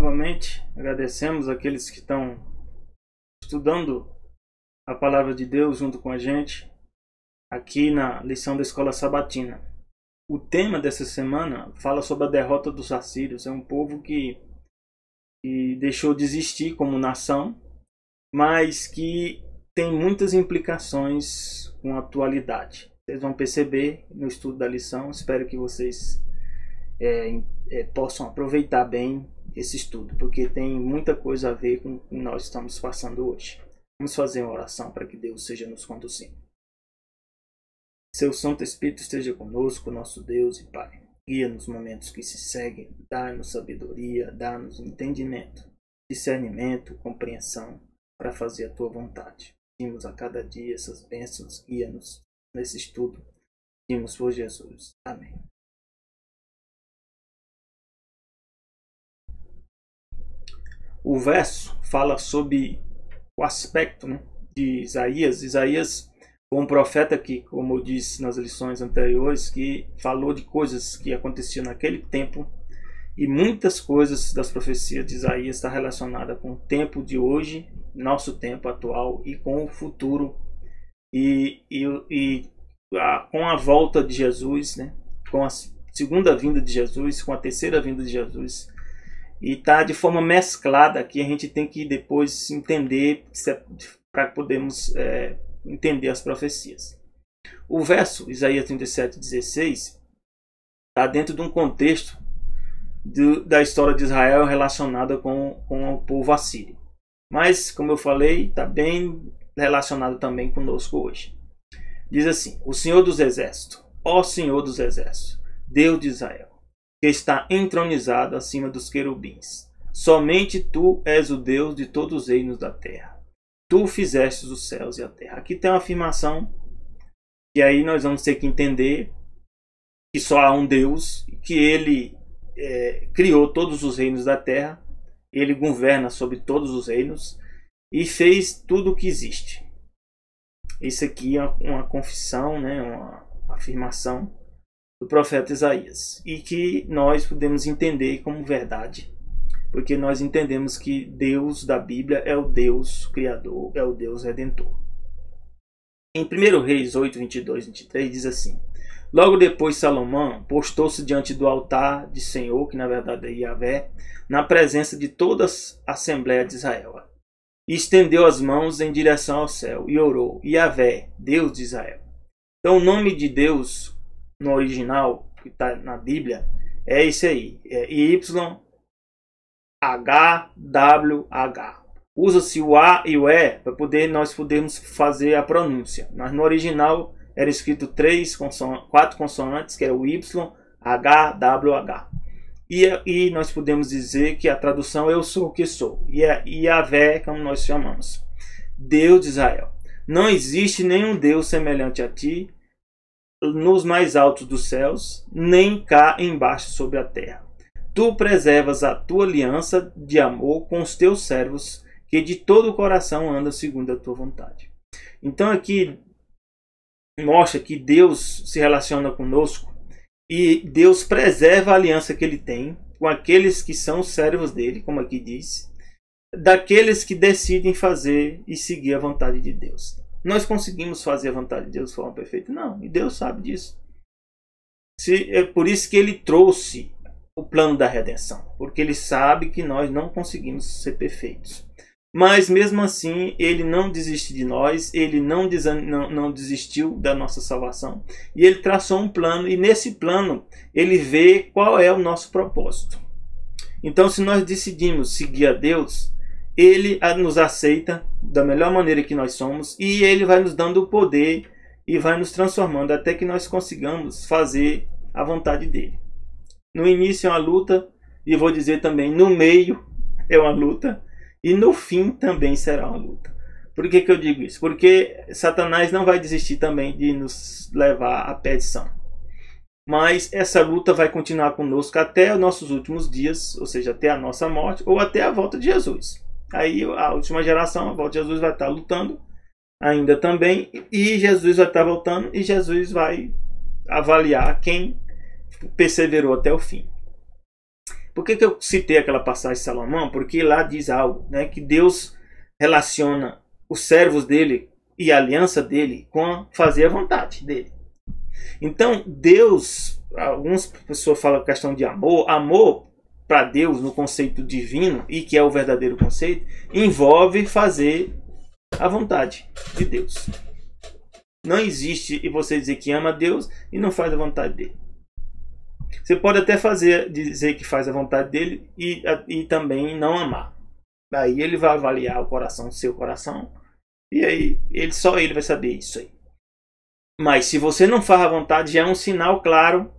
novamente, agradecemos aqueles que estão estudando a palavra de Deus junto com a gente aqui na lição da Escola Sabatina. O tema dessa semana fala sobre a derrota dos assírios. É um povo que deixou de existir como nação, mas que tem muitas implicações com a atualidade. Vocês vão perceber no estudo da lição. Espero que vocês possam aproveitar bem esse estudo, porque tem muita coisa a ver com o que nós estamos passando hoje. Vamos fazer uma oração para que Deus seja nos conduzindo. Seu Santo Espírito esteja conosco, nosso Deus e Pai. Guia nos momentos que se seguem, dá-nos sabedoria, dá-nos entendimento, discernimento, compreensão para fazer a Tua vontade. Pedimos a cada dia essas bênçãos, guia-nos nesse estudo. Pedimos por Jesus. Amém. O verso fala sobre o aspecto, de Isaías. Isaías foi um profeta que, como eu disse nas lições anteriores, que falou de coisas que aconteciam naquele tempo, e muitas coisas das profecias de Isaías estão relacionadas com o tempo de hoje, nosso tempo atual, e com o futuro, com a volta de Jesus, com a segunda vinda de Jesus, com a terceira vinda de Jesus. E está de forma mesclada aqui. A gente tem que depois entender para podermos entender as profecias. O verso Isaías 37:16 está dentro de um contexto da história de Israel relacionada com o povo assírio. Mas, como eu falei, está bem relacionado também conosco hoje. Diz assim: O Senhor dos Exércitos, ó Senhor dos Exércitos, Deus de Israel, que está entronizado acima dos querubins. Somente Tu és o Deus de todos os reinos da terra. Tu fizestes os céus e a terra. Aqui tem uma afirmação que aí nós vamos ter que entender que só há um Deus, que Ele criou todos os reinos da terra, Ele governa sobre todos os reinos e fez tudo o que existe. Isso aqui é uma confissão, uma afirmação do profeta Isaías, e que nós podemos entender como verdade, porque nós entendemos que Deus da Bíblia é o Deus Criador, é o Deus Redentor. Em 1 Reis 8, 22, 23 diz assim: Logo depois Salomão postou-se diante do altar de Senhor, que na verdade é Yahvé, na presença de toda a Assembleia de Israel, e estendeu as mãos em direção ao céu e orou: Yahvé, Deus de Israel. Então o nome de Deus no original, que está na Bíblia, é esse aí, é YHWH. Usa-se o A e o E para nós podermos fazer a pronúncia. Mas no original era escrito 4 consonantes, que é o YHWH. E nós podemos dizer que a tradução é eu sou o que sou. E é Yahvé, como nós chamamos. Deus de Israel. Não existe nenhum Deus semelhante a ti, nos mais altos dos céus, nem cá embaixo sobre a terra. Tu preservas a tua aliança de amor com os teus servos, que de todo o coração andam segundo a tua vontade. Então aqui mostra que Deus se relaciona conosco e Deus preserva a aliança que Ele tem com aqueles que são os servos dele, como aqui diz, daqueles que decidem fazer e seguir a vontade de Deus. Nós conseguimos fazer a vontade de Deus de forma perfeita? Não, e Deus sabe disso. É por isso que Ele trouxe o plano da redenção, porque Ele sabe que nós não conseguimos ser perfeitos. Mas mesmo assim, Ele não desiste de nós, Ele não desistiu da nossa salvação. E Ele traçou um plano, e nesse plano Ele vê qual é o nosso propósito. Então, se nós decidimos seguir a Deus, Ele nos aceita da melhor maneira que nós somos, e Ele vai nos dando o poder e vai nos transformando até que nós consigamos fazer a vontade dEle. No início é uma luta, e vou dizer também, no meio é uma luta, e no fim também será uma luta. Por que eu digo isso? Porque Satanás não vai desistir também de nos levar à perdição. Mas essa luta vai continuar conosco até os nossos últimos dias, ou seja, até a nossa morte, ou até a volta de Jesus. Aí a última geração, a volta de Jesus, vai estar lutando ainda também, e Jesus vai estar voltando, e Jesus vai avaliar quem perseverou até o fim. Por que eu citei aquela passagem de Salomão? Porque lá diz algo, né, que Deus relaciona os servos dele e a aliança dele com fazer a vontade dele. Então Deus, algumas pessoas falam questão de amor. Amor para Deus no conceito divino, e que é o verdadeiro conceito, envolve fazer a vontade de Deus. Não existe você dizer que ama a Deus e não faz a vontade dele. Você pode até dizer que faz a vontade dele e também não amar. Aí ele vai avaliar o seu coração, e aí só ele vai saber isso aí. Mas se você não faz a vontade, já é um sinal claro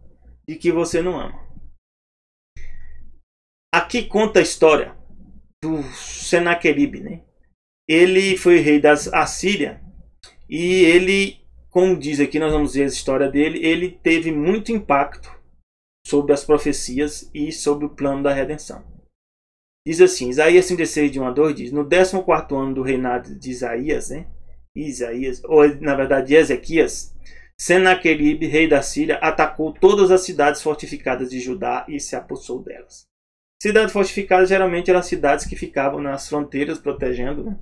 de que você não ama. Aqui conta a história do Senaqueribe, né? Ele foi rei da Assíria e ele, como diz aqui, nós vamos ver a história dele, ele teve muito impacto sobre as profecias e sobre o plano da redenção. Diz assim, Isaías 36, de 1 a 2, diz: no 14º ano do reinado de Isaías, né? Ou na verdade Ezequias, Senaqueribe, rei da Síria, atacou todas as cidades fortificadas de Judá e se apossou delas. Cidades fortificadas geralmente eram cidades que ficavam nas fronteiras protegendo, né,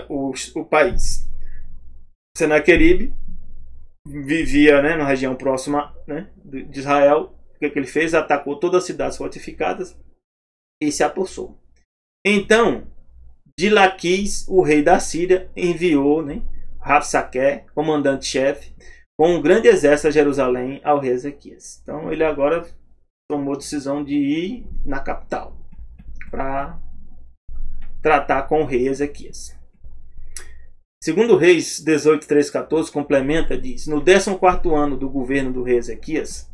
o país. Senaqueribe vivia, né, na região próxima, né, de Israel. O que ele fez? Atacou todas as cidades fortificadas e se apossou. Então, de Laquis, o rei da Síria, enviou, né, Rabsaqué, comandante-chefe, com um grande exército a Jerusalém ao rei Ezequias. Então ele agora tomou a decisão de ir na capital para tratar com o rei Ezequias. Segundo Reis 18, 13, 14, complementa, diz: no 14º ano do governo do rei Ezequias,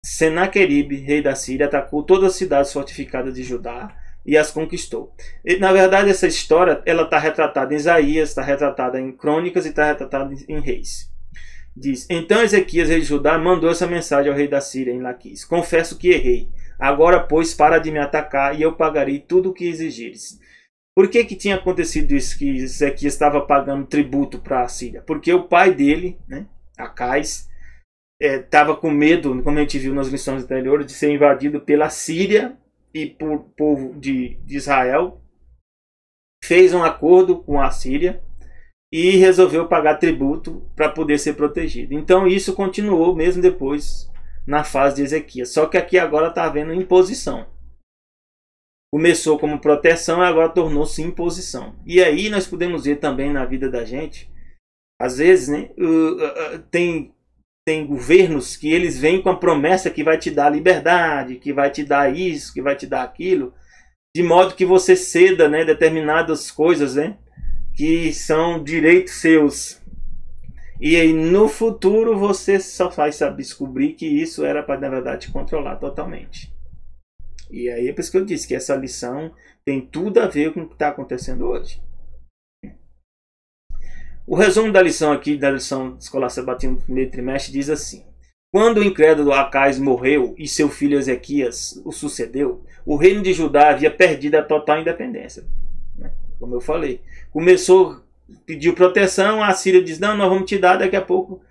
Senaqueribe, rei da Síria, atacou todas as cidades fortificadas de Judá e as conquistou. E, na verdade, essa história está retratada em Isaías, está retratada em Crônicas e está retratada em Reis. Diz: então Ezequias, rei de Judá, mandou essa mensagem ao rei da Síria em Laquis: confesso que errei. Agora, pois, para de me atacar e eu pagarei tudo o que exigires. Por que tinha acontecido isso, que Ezequias estava pagando tributo para a Síria? Porque o pai dele, né, Acais, estava com medo, como a gente viu nas lições anteriores, de ser invadido pela Síria e por povo de Israel. Fez um acordo com a Síria e resolveu pagar tributo para poder ser protegido. Então isso continuou mesmo depois na fase de Ezequias. Só que aqui agora está havendo imposição. Começou como proteção e agora tornou-se imposição. E aí nós podemos ver também na vida da gente, às vezes, né, tem governos que eles vêm com a promessa que vai te dar liberdade, que vai te dar isso, que vai te dar aquilo, de modo que você ceda, né, determinadas coisas, né, que são direitos seus. E aí no futuro você só vai saber descobrir que isso era para, na verdade, te controlar totalmente. E aí é por isso que eu disse que essa lição tem tudo a ver com o que está acontecendo hoje. O resumo da lição aqui, da lição escolar sabatina do primeiro trimestre, diz assim: quando o incrédulo Acais morreu e seu filho Ezequias o sucedeu, o reino de Judá havia perdido a total independência. Como eu falei, pediu proteção, a Síria diz: não, nós vamos te dar. Daqui a pouco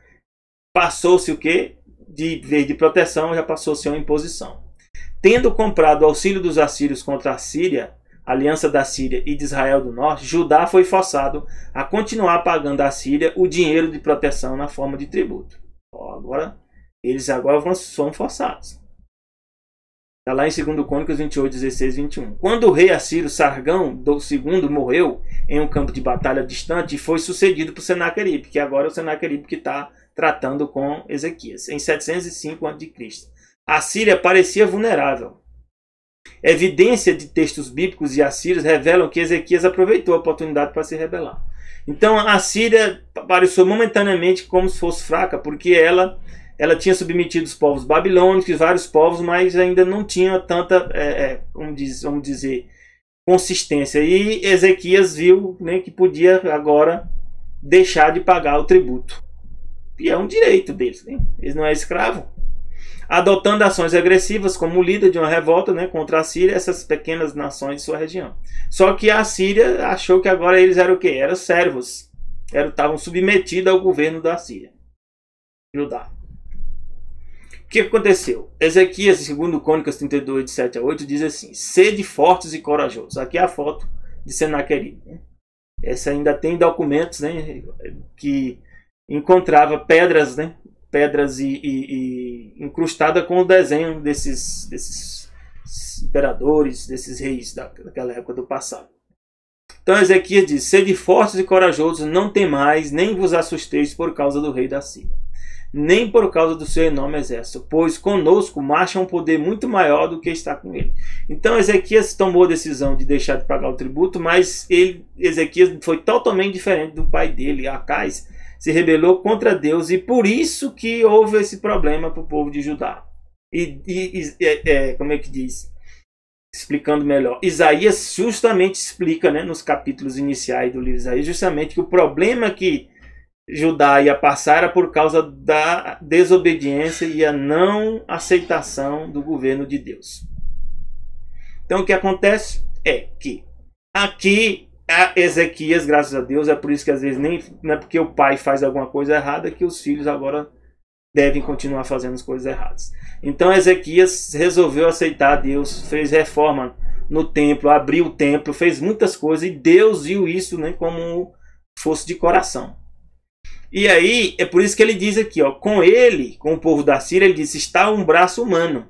passou-se o quê? De vez de proteção, já passou-se a uma imposição. Tendo comprado o auxílio dos assírios contra a Síria, aliança da Síria e de Israel do Norte, Judá foi forçado a continuar pagando à Síria o dinheiro de proteção na forma de tributo. Eles agora são forçados. Está lá em 2 Crônicas 28, 16 e 21. Quando o rei assírio Sargão II morreu em um campo de batalha distante, foi sucedido por Senaqueribe, que agora é o Senaqueribe que está tratando com Ezequias, em 705 a.C. A Síria parecia vulnerável. Evidência de textos bíblicos e assírios revelam que Ezequias aproveitou a oportunidade para se rebelar. Então a Síria pareceu momentaneamente como se fosse fraca, porque ela tinha submetido os povos babilônicos, vários povos, mas ainda não tinha tanta, vamos dizer, consistência. E Ezequias viu, né, que podia agora deixar de pagar o tributo. E é um direito deles, né? Eles não é escravo. Adotando ações agressivas como líder de uma revolta, né, contra a Síria, essas pequenas nações de sua região. Só que a Síria achou que agora eles eram o quê? Eram servos. Estavam submetidos ao governo da Síria, Judá. que aconteceu? Ezequias, segundo Crônicas 32, de 7 a 8, diz assim: sede fortes e corajosos. Aqui é a foto de Senaqueribe, né? Essa ainda tem documentos, né, que encontrava pedras, né, pedras e incrustada com o desenho desses imperadores, desses reis daquela época do passado. Então Ezequias diz: sede fortes e corajosos, não temais, nem vos assusteis por causa do rei da Síria, nem por causa do seu enorme exército, pois conosco marcha um poder muito maior do que está com ele. Então Ezequias tomou a decisão de deixar de pagar o tributo, mas Ezequias foi totalmente diferente do pai dele, Acais, se rebelou contra Deus, e por isso que houve esse problema para o povo de Judá. Como é que diz? Explicando melhor, Isaías justamente explica, né, nos capítulos iniciais do livro de Isaías, justamente que o problema que Judá ia passar era por causa da desobediência e a não aceitação do governo de Deus. Então o que acontece é que aqui Ezequias, graças a Deus, é por isso que às vezes não é porque o pai faz alguma coisa errada que os filhos agora devem continuar fazendo as coisas erradas. Então Ezequias resolveu aceitar Deus, fez reforma no templo, abriu o templo, fez muitas coisas, e Deus viu isso, né, como fosse de coração. E aí, é por isso que ele diz aqui, ó, com ele, com o povo da Síria, ele diz: está um braço humano,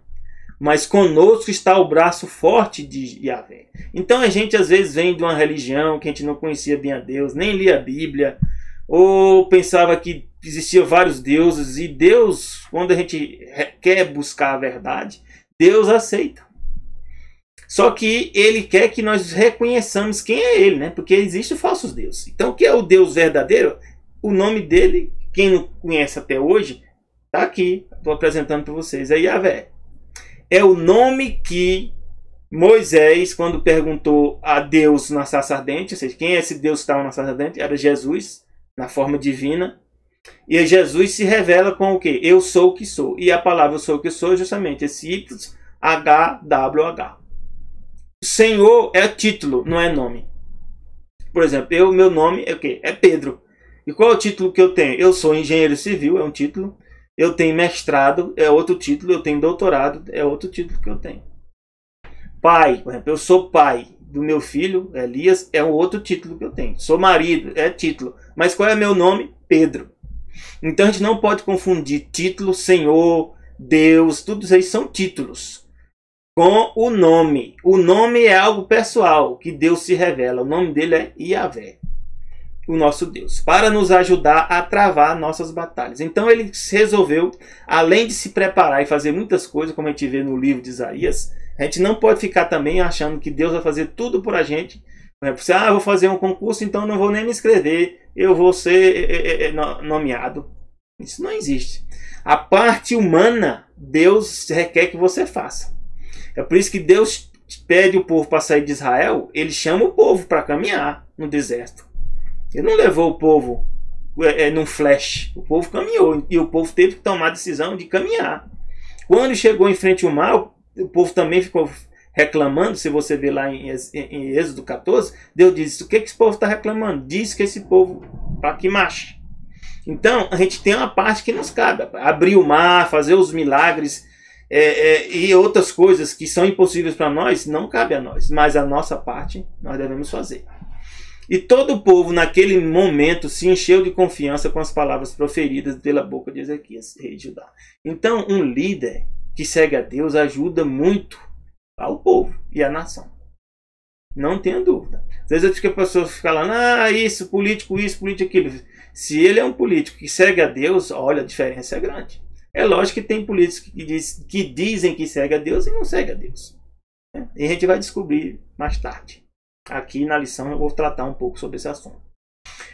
mas conosco está o braço forte de Yahvé. Então a gente às vezes vem de uma religião que a gente não conhecia bem a Deus, nem lia a Bíblia, ou pensava que existiam vários deuses, e Deus, quando a gente quer buscar a verdade, Deus aceita. Só que ele quer que nós reconheçamos quem é ele, né? Porque existem falsos deuses. Então o que é o Deus verdadeiro? O nome dele, quem não conhece até hoje, está aqui, estou apresentando para vocês, é Yahvé. É o nome que Moisés, quando perguntou a Deus na sarça ardente, ou seja, quem é esse Deus que estava na sarça ardente? Era Jesus, na forma divina. E Jesus se revela com o quê? Eu sou o que sou. E a palavra eu sou o que sou é justamente esse YHWH. Senhor é título, não é nome. Por exemplo, meu nome é o quê? É Pedro. E qual é o título que eu tenho? Eu sou engenheiro civil, é um título. Eu tenho mestrado, é outro título. Eu tenho doutorado, é outro título que eu tenho. Pai, por exemplo, eu sou pai do meu filho, Elias, é um outro título que eu tenho. Sou marido, é título. Mas qual é meu nome? Pedro. Então a gente não pode confundir título, Senhor, Deus, tudo isso aí são títulos, com o nome. O nome é algo pessoal, que Deus se revela. O nome dele é Yahvé, o nosso Deus, para nos ajudar a travar nossas batalhas. Então ele resolveu, além de se preparar e fazer muitas coisas, como a gente vê no livro de Isaías, a gente não pode ficar também achando que Deus vai fazer tudo por a gente. Você, eu vou fazer um concurso, então não vou nem me inscrever, eu vou ser nomeado. Isso não existe. A parte humana, Deus requer que você faça. É por isso que Deus pede o povo para sair de Israel, ele chama o povo para caminhar no deserto. Ele não levou o povo num flash. O povo caminhou e o povo teve que tomar a decisão de caminhar. Quando chegou em frente ao mar, o povo também ficou reclamando. Se você ver lá em Êxodo 14, Deus diz: o que esse povo está reclamando? Diz que esse povo para que marche. Então a gente tem uma parte que nos cabe: abrir o mar, fazer os milagres e outras coisas que são impossíveis para nós, não cabe a nós, mas a nossa parte nós devemos fazer. E todo o povo naquele momento se encheu de confiança com as palavras proferidas pela boca de Ezequias, rei de Judá. Então um líder que segue a Deus ajuda muito ao povo e à nação. Não tenha dúvida. Às vezes a pessoa fica lá, isso, político aquilo. Se ele é um político que segue a Deus, olha, a diferença é grande. É lógico que tem políticos que dizem que segue a Deus e não segue a Deus. E a gente vai descobrir mais tarde. Aqui na lição eu vou tratar um pouco sobre esse assunto.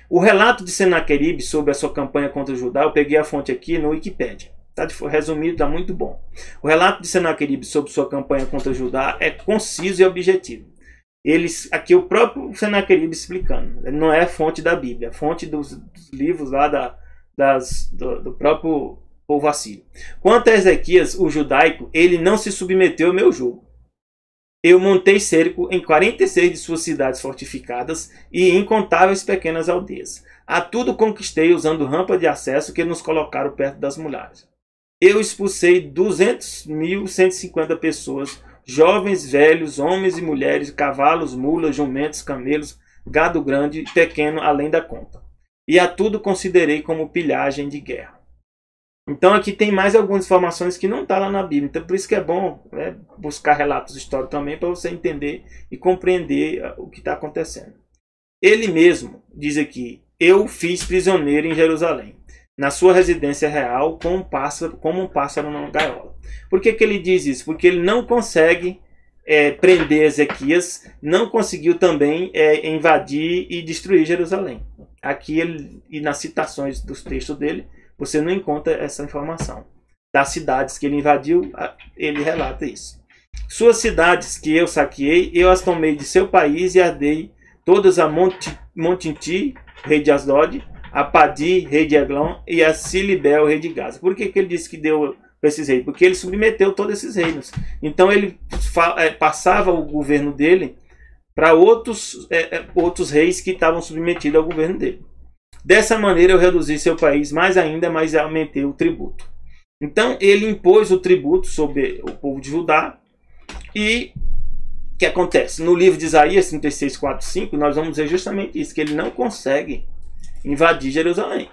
O relato de Senaqueribe sobre a sua campanha contra o Judá, eu peguei a fonte aqui no Wikipedia. Está resumido, está muito bom. O relato de Senaqueribe sobre sua campanha contra Judá é conciso e objetivo. Aqui o próprio Senaqueribe explicando. Ele não é fonte da Bíblia, é fonte dos livros lá do próprio povo assírio. Quanto a Ezequias, o judaico, ele não se submeteu ao meu jugo. Eu montei cerco em 46 de suas cidades fortificadas e em incontáveis pequenas aldeias. A tudo conquistei usando rampa de acesso que nos colocaram perto das muralhas. eu expulsei 200.150 pessoas, jovens, velhos, homens e mulheres, cavalos, mulas, jumentos, camelos, gado grande e pequeno, além da conta. E a tudo considerei como pilhagem de guerra. Então aqui tem mais algumas informações que não estão lá na Bíblia. Então por isso que é bom, né, buscar relatos históricos também para você entender e compreender o que está acontecendo. Ele mesmo diz aqui, eu fiz prisioneiro em Jerusalém, na sua residência real, como um pássaro numa gaiola. Por que ele diz isso? Porque ele não consegue prender Ezequias, não conseguiu também invadir e destruir Jerusalém. Aqui e nas citações dos textos dele, você não encontra essa informação. Das cidades que ele invadiu, ele relata isso. Suas cidades que eu saqueei, eu as tomei de seu país e as dei todas a Montinti, rei de Asdod, a Padi, rei de Eglon, e a Silibel, rei de Gaza. Por que ele disse que deu para esses reis? Porque ele submeteu todos esses reinos. Então ele passava o governo dele para outros reis que estavam submetidos ao governo dele. Dessa maneira eu reduzi seu país mais ainda, mas aumentei o tributo. Então ele impôs o tributo sobre o povo de Judá. E o que acontece? No livro de Isaías 36, 4, 5, nós vamos ver justamente isso, que ele não consegue invadir Jerusalém.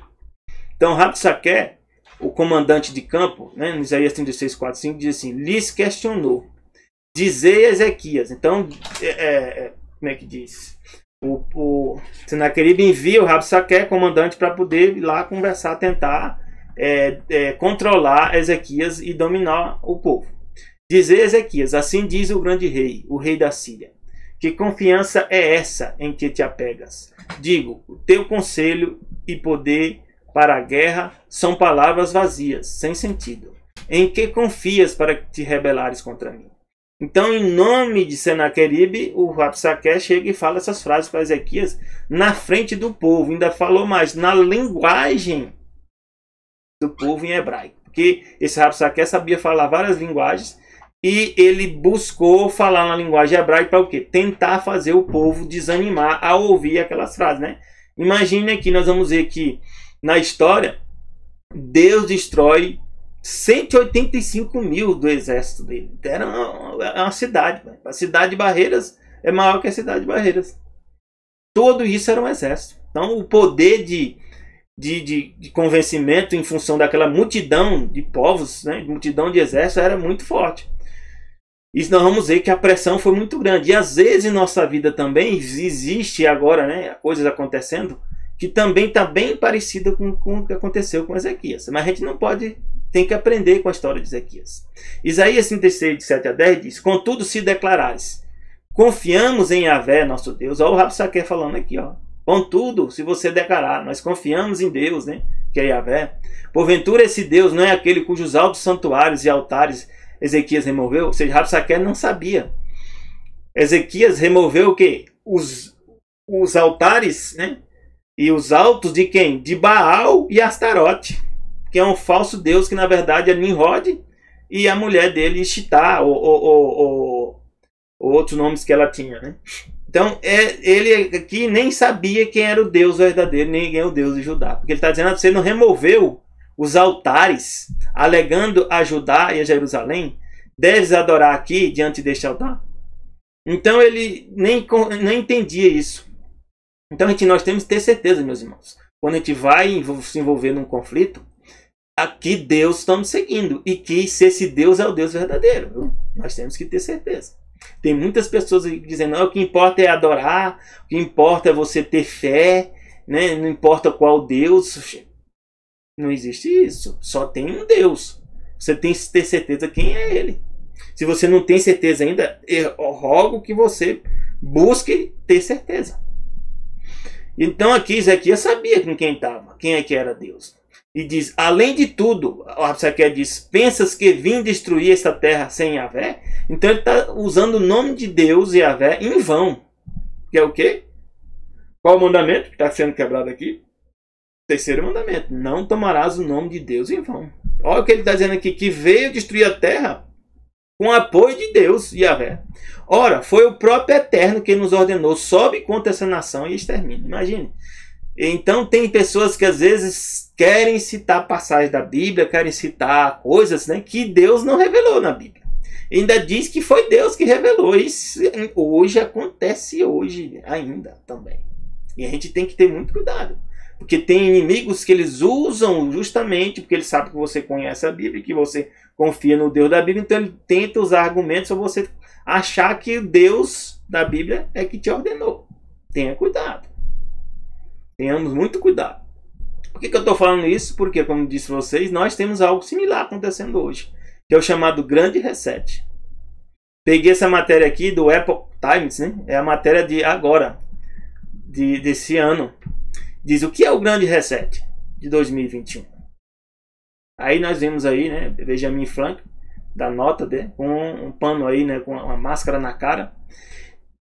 Então Rabsaqué, o comandante de campo, né, no Isaías 36, 4, 5, diz assim, lhes questionou, dizei a Ezequias. Então, como é que diz? O Senaqueribe envia o Rabsaqué, comandante, para poder ir lá conversar, tentar controlar Ezequias e dominar o povo. Dizei a Ezequias, assim diz o grande rei, o rei da Síria, que confiança é essa em que te apegas? Digo, o teu conselho e poder para a guerra são palavras vazias, sem sentido. Em que confias para te rebelares contra mim? Então, em nome de Senaqueribe, o Rabsaqué chega e fala essas frases para Ezequias na frente do povo. Ainda falou mais, na linguagem do povo em hebraico. Porque esse Rabsaqué sabia falar várias linguagens e ele buscou falar na linguagem hebraica para o quê? Tentar fazer o povo desanimar a ouvir aquelas frases, né? Imagine aqui, nós vamos ver que na história, Deus destrói 185 mil do exército dele. Era uma cidade. A cidade de Barreiras é maior que a cidade de Barreiras. Tudo isso era um exército. Então o poder de convencimento em função daquela multidão de povos, né, multidão de exércitos, era muito forte. E nós vamos ver que a pressão foi muito grande. E às vezes em nossa vida também existe agora, né, coisas acontecendo que também está bem parecida com o que aconteceu com Ezequias. Mas a gente não pode, tem que aprender com a história de Ezequias. Isaías 36, de 7 a 10 diz, contudo se declarares, confiamos em Yahvé, nosso Deus. Olha o Rabsaqué falando aqui, ó. Contudo, se você declarar, nós confiamos em Deus, né, que é Yahvé. Porventura esse Deus não é aquele cujos altos santuários e altares Ezequias removeu? Ou seja, Rabsaqué não sabia. Ezequias removeu o quê? Os altares, né? E os altos de quem? De Baal e Astarote, que é um falso deus que na verdade é Nimrod e a mulher dele, Ishtar, ou outros nomes que ela tinha, né? Então, ele aqui nem sabia quem era o Deus verdadeiro, nem quem é o Deus de Judá. Porque ele está dizendo que você não removeu os altares, alegando a Judá e a Jerusalém, deves adorar aqui diante deste altar? Então, ele nem entendia isso. Então, nós temos que ter certeza, meus irmãos. Quando a gente vai se envolver num conflito, aqui Deus estamos seguindo. E que se esse Deus é o Deus verdadeiro, viu? Nós temos que ter certeza. Tem muitas pessoas dizendo, não, o que importa é adorar, o que importa é você ter fé, né? Não importa qual Deus. Não existe isso. Só tem um Deus. Você tem que ter certeza quem é Ele. Se você não tem certeza ainda, eu rogo que você busque ter certeza. Então aqui Ezequias sabia com quem estava, quem é que era Deus. E diz, além de tudo, o Rabsaqué diz, pensas que vim destruir esta terra sem Yahvé? Então ele está usando o nome de Deus e Yahvé em vão. Que é o quê? Qual o mandamento que está sendo quebrado aqui? Terceiro mandamento, não tomarás o nome de Deus em vão. Olha o que ele está dizendo aqui, que veio destruir a terra com apoio de Deus, Yahvé. Ora, foi o próprio Eterno que nos ordenou, sobe contra essa nação e extermina. Imagine, Então tem pessoas que às vezes querem citar passagens da Bíblia, querem citar coisas, né, que Deus não revelou na Bíblia. Ainda diz que foi Deus que revelou. Isso hoje acontece hoje ainda também. E a gente tem que ter muito cuidado. Porque tem inimigos que eles usam justamente porque eles sabem que você conhece a Bíblia, que você confia no Deus da Bíblia, então ele tenta usar argumentos para você achar que o Deus da Bíblia é que te ordenou. Tenha cuidado. Tenhamos muito cuidado. Por que eu estou falando isso? Porque, como disse vocês, nós temos algo similar acontecendo hoje, que é o chamado Grande Reset. Peguei essa matéria aqui do Epoch Times, né? É a matéria de agora, desse ano. Diz o que é o Grande Reset de 2021. Aí nós vemos aí, né, Benjamin Franklin, da nota dele, com um pano aí, né, com uma máscara na cara.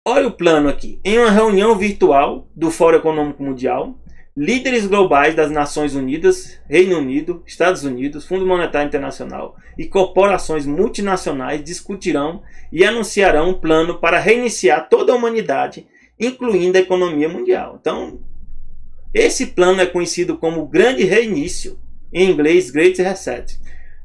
Olha o plano aqui. Em uma reunião virtual do Fórum Econômico Mundial, líderes globais das Nações Unidas, Reino Unido, Estados Unidos, Fundo Monetário Internacional e corporações multinacionais discutirão e anunciarão um plano para reiniciar toda a humanidade, incluindo a economia mundial. Então, esse plano é conhecido como Grande Reinício, em inglês Great Reset.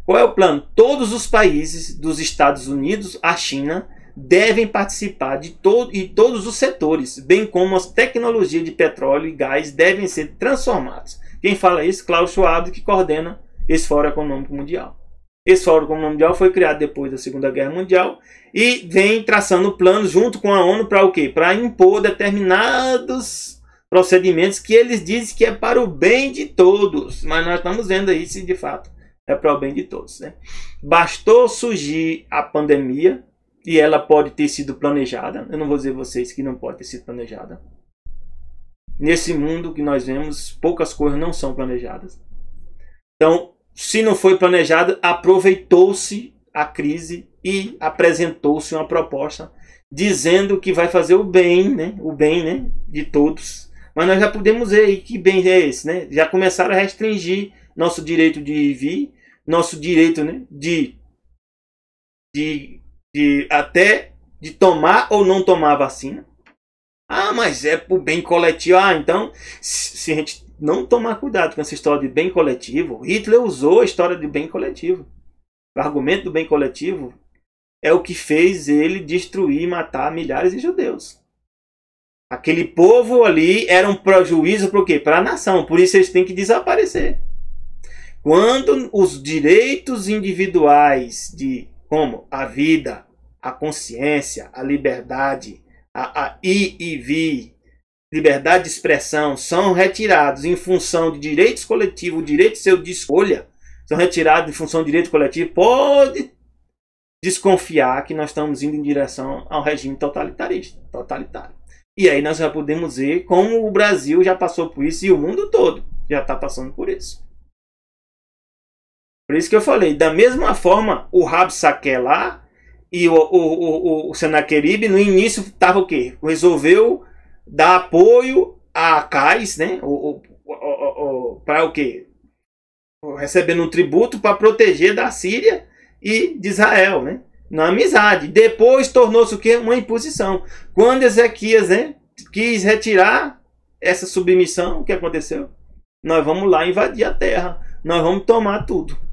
Qual é o plano? Todos os países dos Estados Unidos à China devem participar de todos os setores, bem como as tecnologias de petróleo e gás devem ser transformadas. Quem fala isso? Klaus Schwab, que coordena esse Fórum Econômico Mundial. Esse Fórum Econômico Mundial foi criado depois da Segunda Guerra Mundial e vem traçando planos junto com a ONU para o quê? Para impor determinados procedimentos que eles dizem que é para o bem de todos. Mas nós estamos vendo aí se de fato é para o bem de todos, né? Bastou surgir a pandemia, e ela pode ter sido planejada. Eu não vou dizer a vocês que não pode ter sido planejada. Nesse mundo que nós vemos, poucas coisas não são planejadas. Então, se não foi planejada, aproveitou-se a crise e apresentou-se uma proposta dizendo que vai fazer o bem, né? O bem, né, de todos. Mas nós já podemos ver aí que bem é esse, né? Já começaram a restringir nosso direito de vir, nosso direito, né, até de tomar ou não tomar a vacina. Ah, mas é pro bem coletivo. Ah, então, se a gente não tomar cuidado com essa história de bem coletivo, Hitler usou a história de bem coletivo. O argumento do bem coletivo é o que fez ele destruir e matar milhares de judeus. Aquele povo ali era um prejuízo para o quê? Para a nação. Por isso eles têm que desaparecer. Quando os direitos individuais de como a vida, a consciência, a liberdade, a ir e vir, liberdade de expressão, são retirados em função de direitos coletivos, o direito seu de escolha, são retirados em função de direito coletivo, pode desconfiar que nós estamos indo em direção ao regime totalitário. E aí nós já podemos ver como o Brasil já passou por isso e o mundo todo já está passando por isso. Por isso que eu falei, da mesma forma, o Rabsaque lá e o Senaqueribe no início estava o quê? Resolveu dar apoio a Acais, né? Para o quê? Recebendo um tributo para proteger da Síria e de Israel, né? Na amizade. Depois tornou-se o quê? Uma imposição. Quando Ezequias, né, quis retirar essa submissão, o que aconteceu? Nós vamos lá invadir a terra. Nós vamos tomar tudo.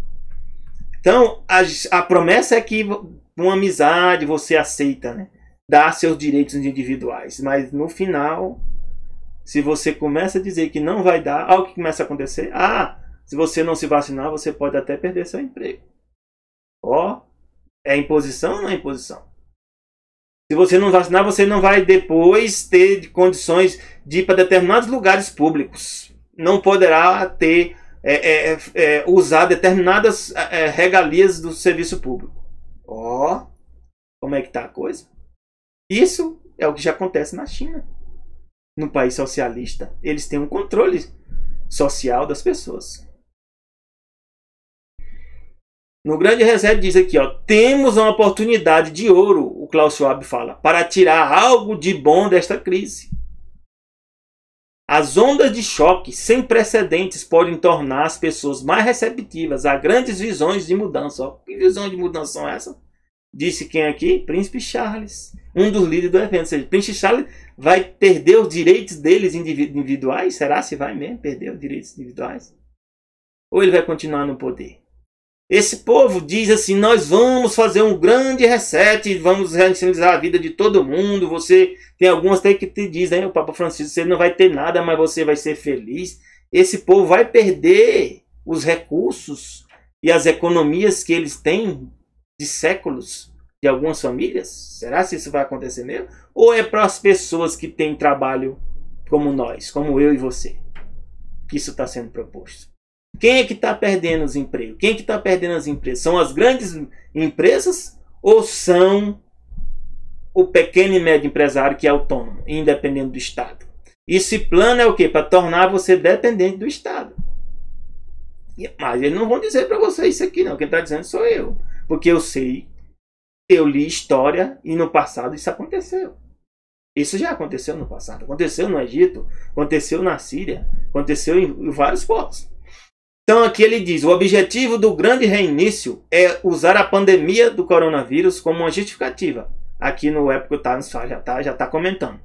Então, a promessa é que uma amizade você aceita, né? Dá seus direitos individuais. Mas no final, se você começa a dizer que não vai dar, olha o que começa a acontecer. Ah, se você não se vacinar, você pode até perder seu emprego. Ó, é imposição ou não é imposição? Se você não vacinar, você não vai depois ter condições de ir para determinados lugares públicos. Não poderá ter... usar determinadas regalias do serviço público. Ó, como é que tá a coisa? Isso é o que já acontece na China. No país socialista, eles têm um controle social das pessoas. No Grande Reset diz aqui, ó, temos uma oportunidade de ouro, o Klaus Schwab fala, para tirar algo de bom desta crise. As ondas de choque sem precedentes podem tornar as pessoas mais receptivas a grandes visões de mudança. Ó, que visão de mudança são essa? Disse quem aqui? Príncipe Charles. um dos líderes do evento. Ou seja, Príncipe Charles vai perder os direitos deles individuais? Será se vai mesmo perder os direitos individuais? Ou ele vai continuar no poder? Esse povo diz assim, nós vamos fazer um grande reset, vamos reinicializar a vida de todo mundo. Você tem algumas até que te dizem, o Papa Francisco, você não vai ter nada, mas você vai ser feliz. Esse povo vai perder os recursos e as economias que eles têm de séculos de algumas famílias? Será que isso vai acontecer mesmo? Ou é para as pessoas que têm trabalho como nós, como eu e você, que isso está sendo proposto? Quem é que está perdendo os empregos? Quem é que está perdendo as empresas? São as grandes empresas ou são o pequeno e médio empresário que é autônomo, independente do Estado? Esse plano é o quê? Para tornar você dependente do Estado. Mas eles não vão dizer para você isso aqui não. Quem está dizendo sou eu. Porque eu sei, eu li história e no passado isso aconteceu. Isso já aconteceu no passado. Aconteceu no Egito, aconteceu na Síria, aconteceu em vários povos. Então aqui ele diz, o objetivo do grande reinício é usar a pandemia do coronavírus como uma justificativa. Aqui no Época já está comentando.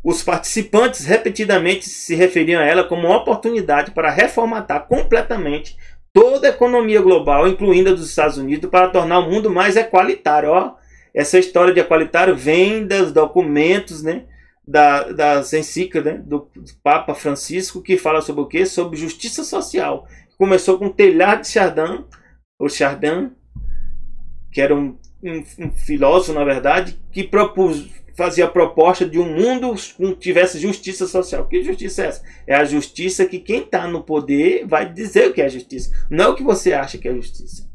Os participantes repetidamente se referiam a ela como uma oportunidade para reformatar completamente toda a economia global, incluindo a dos Estados Unidos, para tornar o mundo mais equalitário. Ó, essa história de equalitário vem dos documentos, né, das encíclicas, né, do Papa Francisco, que fala sobre o quê? Sobre justiça social. Começou com Teilhard de Chardin, ou Chardin, que era um filósofo, na verdade, que fazia a proposta de um mundo que tivesse justiça social. Que justiça é essa? É a justiça que quem está no poder vai dizer o que é justiça. Não é o que você acha que é justiça.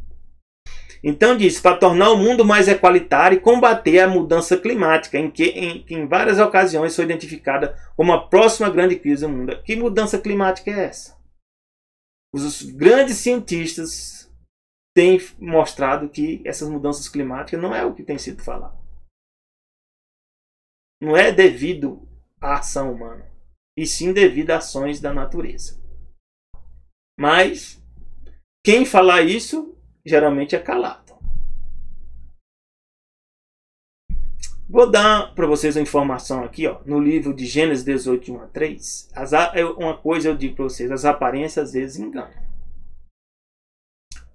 Então diz, para tornar o mundo mais equalitário e combater a mudança climática, que em várias ocasiões foi identificada como a próxima grande crise do mundo. Que mudança climática é essa? Os grandes cientistas têm mostrado que essas mudanças climáticas não é o que tem sido falado. Não é devido à ação humana, e sim devido a ações da natureza. Mas quem falar isso geralmente é calado. Vou dar para vocês uma informação aqui, ó, no livro de Gênesis 18, 1 a 3. Uma coisa eu digo para vocês, as aparências às vezes enganam.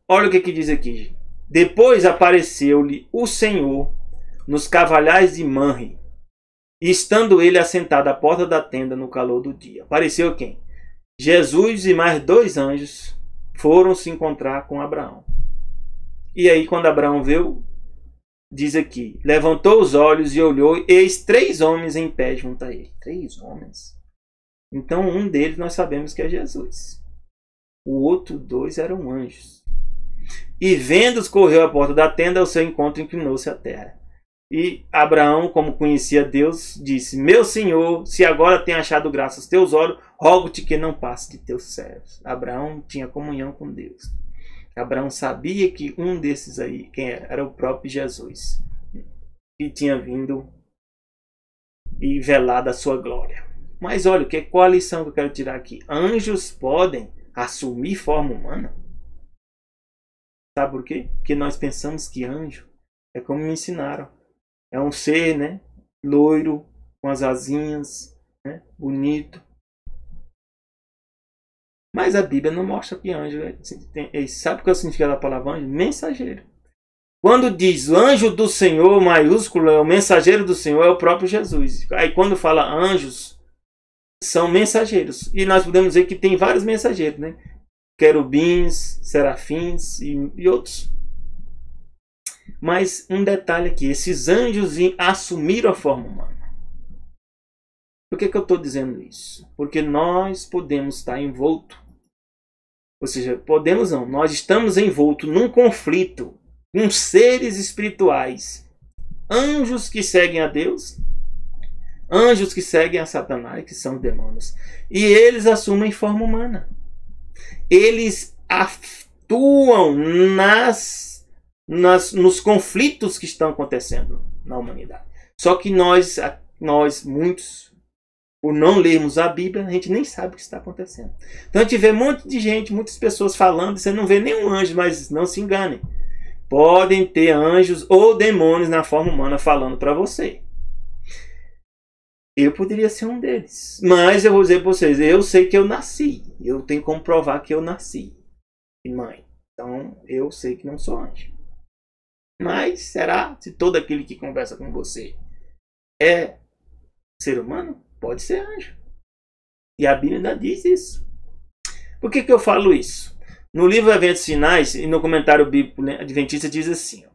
Olha o que diz aqui. Depois apareceu-lhe o Senhor nos cavalhais de Manre, e estando ele assentado à porta da tenda no calor do dia. Apareceu quem? Jesus e mais 2 anjos foram se encontrar com Abraão. E aí quando Abraão viu, diz aqui, levantou os olhos e olhou, e eis 3 homens em pé junto a ele. 3 homens? Então um deles nós sabemos que é Jesus. O outro 2 eram anjos. E vendo-os, correu à porta da tenda, ao seu encontro inclinou-se à terra. E Abraão, como conhecia Deus, disse, meu Senhor, se agora tem achado graça aos teus olhos, rogo-te que não passe de teus servos. Abraão tinha comunhão com Deus. Abraão sabia que um desses aí, quem era? Era o próprio Jesus, que tinha vindo e velado a sua glória. Mas olha, qual a lição que eu quero tirar aqui? Anjos podem assumir forma humana? Sabe por quê? Porque nós pensamos que anjo é como me ensinaram. É um ser, né, loiro, com as asinhas, né, bonito. Mas a Bíblia não mostra que anjo sabe o que é o significado da palavra anjo? Mensageiro. Quando diz anjo do Senhor, maiúsculo, é o mensageiro do Senhor, é o próprio Jesus. Aí quando fala anjos, são mensageiros. E nós podemos dizer que tem vários mensageiros, né? Querubins, serafins e outros. Mas um detalhe aqui, esses anjos assumiram a forma humana. Por que eu estou dizendo isso? Porque nós podemos estar envolto, ou seja, podemos não, nós estamos envoltos num conflito com seres espirituais, anjos que seguem a Deus, anjos que seguem a Satanás, que são demônios, e eles assumem forma humana. Eles atuam nos conflitos que estão acontecendo na humanidade. Só que nós muitos, por não lermos a Bíblia, a gente nem sabe o que está acontecendo. Então a gente vê um monte de gente, muitas pessoas falando, você não vê nenhum anjo, mas não se enganem. podem ter anjos ou demônios na forma humana falando para você. Eu poderia ser um deles. Mas eu vou dizer para vocês, eu sei que eu nasci. Eu tenho como provar que eu nasci. Mãe. Então, eu sei que não sou anjo. Mas, será? Se todo aquele que conversa com você é ser humano, pode ser anjo. E a Bíblia ainda diz isso. Por que eu falo isso? No livro Eventos Finais, e no comentário bíblico adventista, diz assim: ó,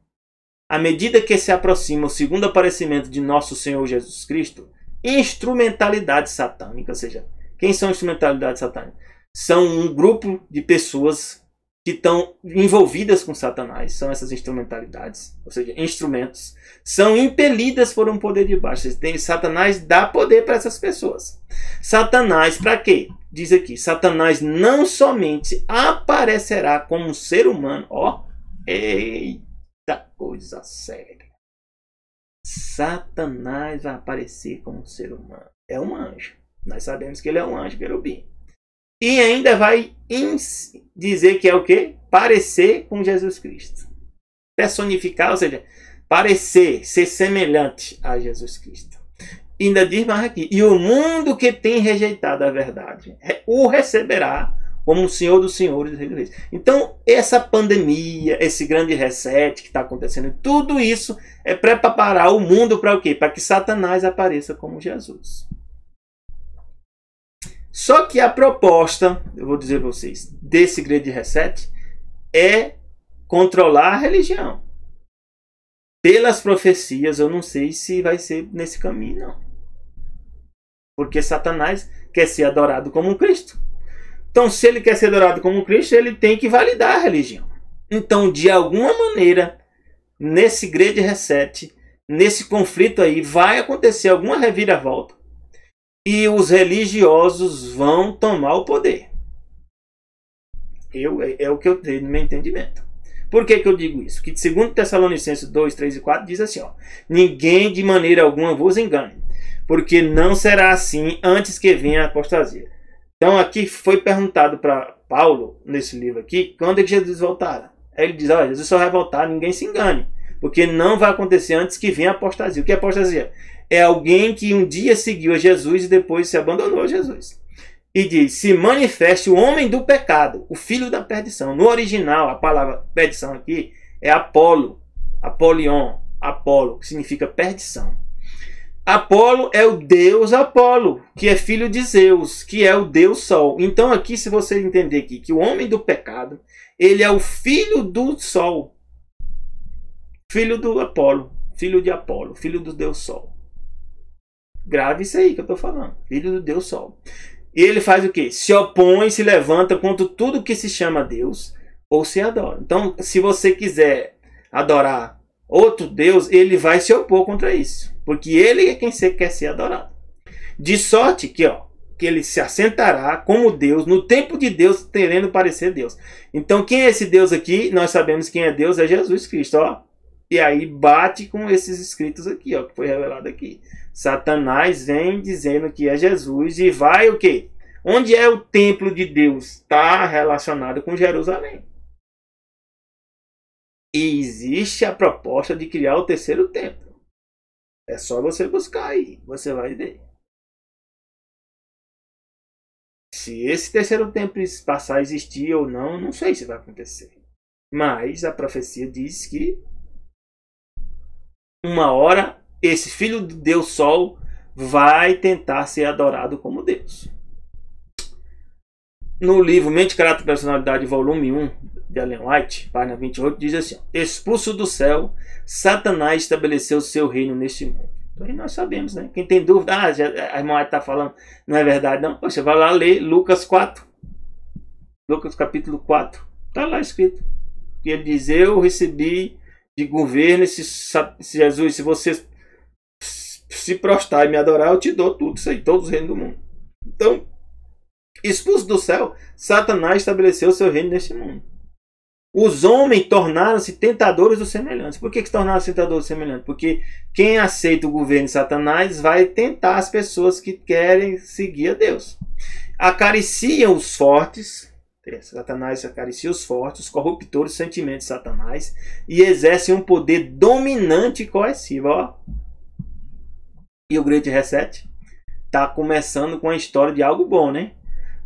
à medida que se aproxima o segundo aparecimento de nosso Senhor Jesus Cristo, instrumentalidade satânica, ou seja, quem são instrumentalidades satânicas? São um grupo de pessoas que estão envolvidas com Satanás, são essas instrumentalidades, ou seja, instrumentos, são impelidas por um poder de baixo. Satanás dá poder para essas pessoas. Satanás, para quê? Diz aqui, Satanás não somente aparecerá como um ser humano, ó, eita coisa séria. Satanás vai aparecer como um ser humano. É um anjo. Nós sabemos que ele é um anjo querubim. E ainda vai dizer que é o quê? Parecer com Jesus Cristo. Personificar, ou seja, parecer, ser semelhante a Jesus Cristo. E ainda diz mais aqui, e o mundo que tem rejeitado a verdade o receberá como o Senhor dos Senhores e Rei dos Reis. Então, essa pandemia, esse grande reset que está acontecendo, tudo isso é para preparar o mundo para o quê? Para que Satanás apareça como Jesus. Só que a proposta, eu vou dizer para vocês, desse grande reset é controlar a religião. Pelas profecias, eu não sei se vai ser nesse caminho, não. Porque Satanás quer ser adorado como um Cristo. Então, se ele quer ser adorado como um Cristo, ele tem que validar a religião. Então, de alguma maneira, nesse grande reset, nesse conflito aí, vai acontecer alguma reviravolta. E os religiosos vão tomar o poder. É o que eu tenho no meu entendimento. Por que eu digo isso? Que segundo Tessalonicenses 2, 3 e 4 diz assim, ó, ninguém de maneira alguma vos engane, porque não será assim antes que venha a apostasia. Então aqui foi perguntado para Paulo, nesse livro aqui, quando é que Jesus voltará? Aí ele diz, olha, Jesus só vai voltar, ninguém se engane, porque não vai acontecer antes que venha a apostasia. O que é apostasia? É alguém que um dia seguiu a Jesus e depois se abandonou a Jesus. E diz, se manifeste o homem do pecado, o filho da perdição. No original, a palavra perdição aqui é Apolo, Apolion, Apolo, que significa perdição. Apolo é o deus Apolo, que é filho de Zeus, que é o deus Sol. Então aqui, se você entender aqui, que o homem do pecado, ele é o filho do Sol. Filho do Apolo, filho de Apolo, filho do deus Sol. Grave isso aí que eu estou falando. Filho do Deus Sol. E ele faz o quê? Se opõe, se levanta contra tudo que se chama Deus ou se adora. Então, se você quiser adorar outro Deus, ele vai se opor contra isso. Porque ele é quem quer ser adorado. De sorte que ele se assentará como Deus, no tempo de Deus, querendo parecer Deus. Então, quem é esse Deus aqui? Nós sabemos quem é Deus, é Jesus Cristo. Ó. E aí bate com esses escritos aqui, ó, que foi revelado aqui. Satanás vem dizendo que é Jesus e vai o quê? Onde é o templo de Deus? Está relacionado com Jerusalém. E existe a proposta de criar o terceiro templo. É só você buscar aí, você vai ver. Se esse terceiro templo passar a existir ou não, não sei se vai acontecer. Mas a profecia diz que uma hora esse filho de Deus Sol vai tentar ser adorado como Deus. No livro Mente, Caráter e Personalidade, volume 1, de Ellen White, página 28, diz assim, expulso do céu, Satanás estabeleceu seu reino neste mundo. Então aí nós sabemos, né? Quem tem dúvida, a irmã White está falando, não é verdade não? Você vai lá ler Lucas 4, Lucas capítulo 4, está lá escrito. Que ele diz, eu recebi de governo, Jesus, se você se prostrar e me adorar, eu te dou tudo isso aí, todos os reinos do mundo. Então, expulso do céu, Satanás estabeleceu o seu reino neste mundo. Os homens tornaram-se tentadores dos semelhantes. Por que se tornaram-se tentadores dos semelhantes? Porque quem aceita o governo de Satanás vai tentar as pessoas que querem seguir a Deus. Acariciam os fortes, Satanás acaricia os fortes, os corruptores, os sentimentos de Satanás e exerce um poder dominante e coercivo. Ó. E o Great Reset está começando com a história de algo bom, né?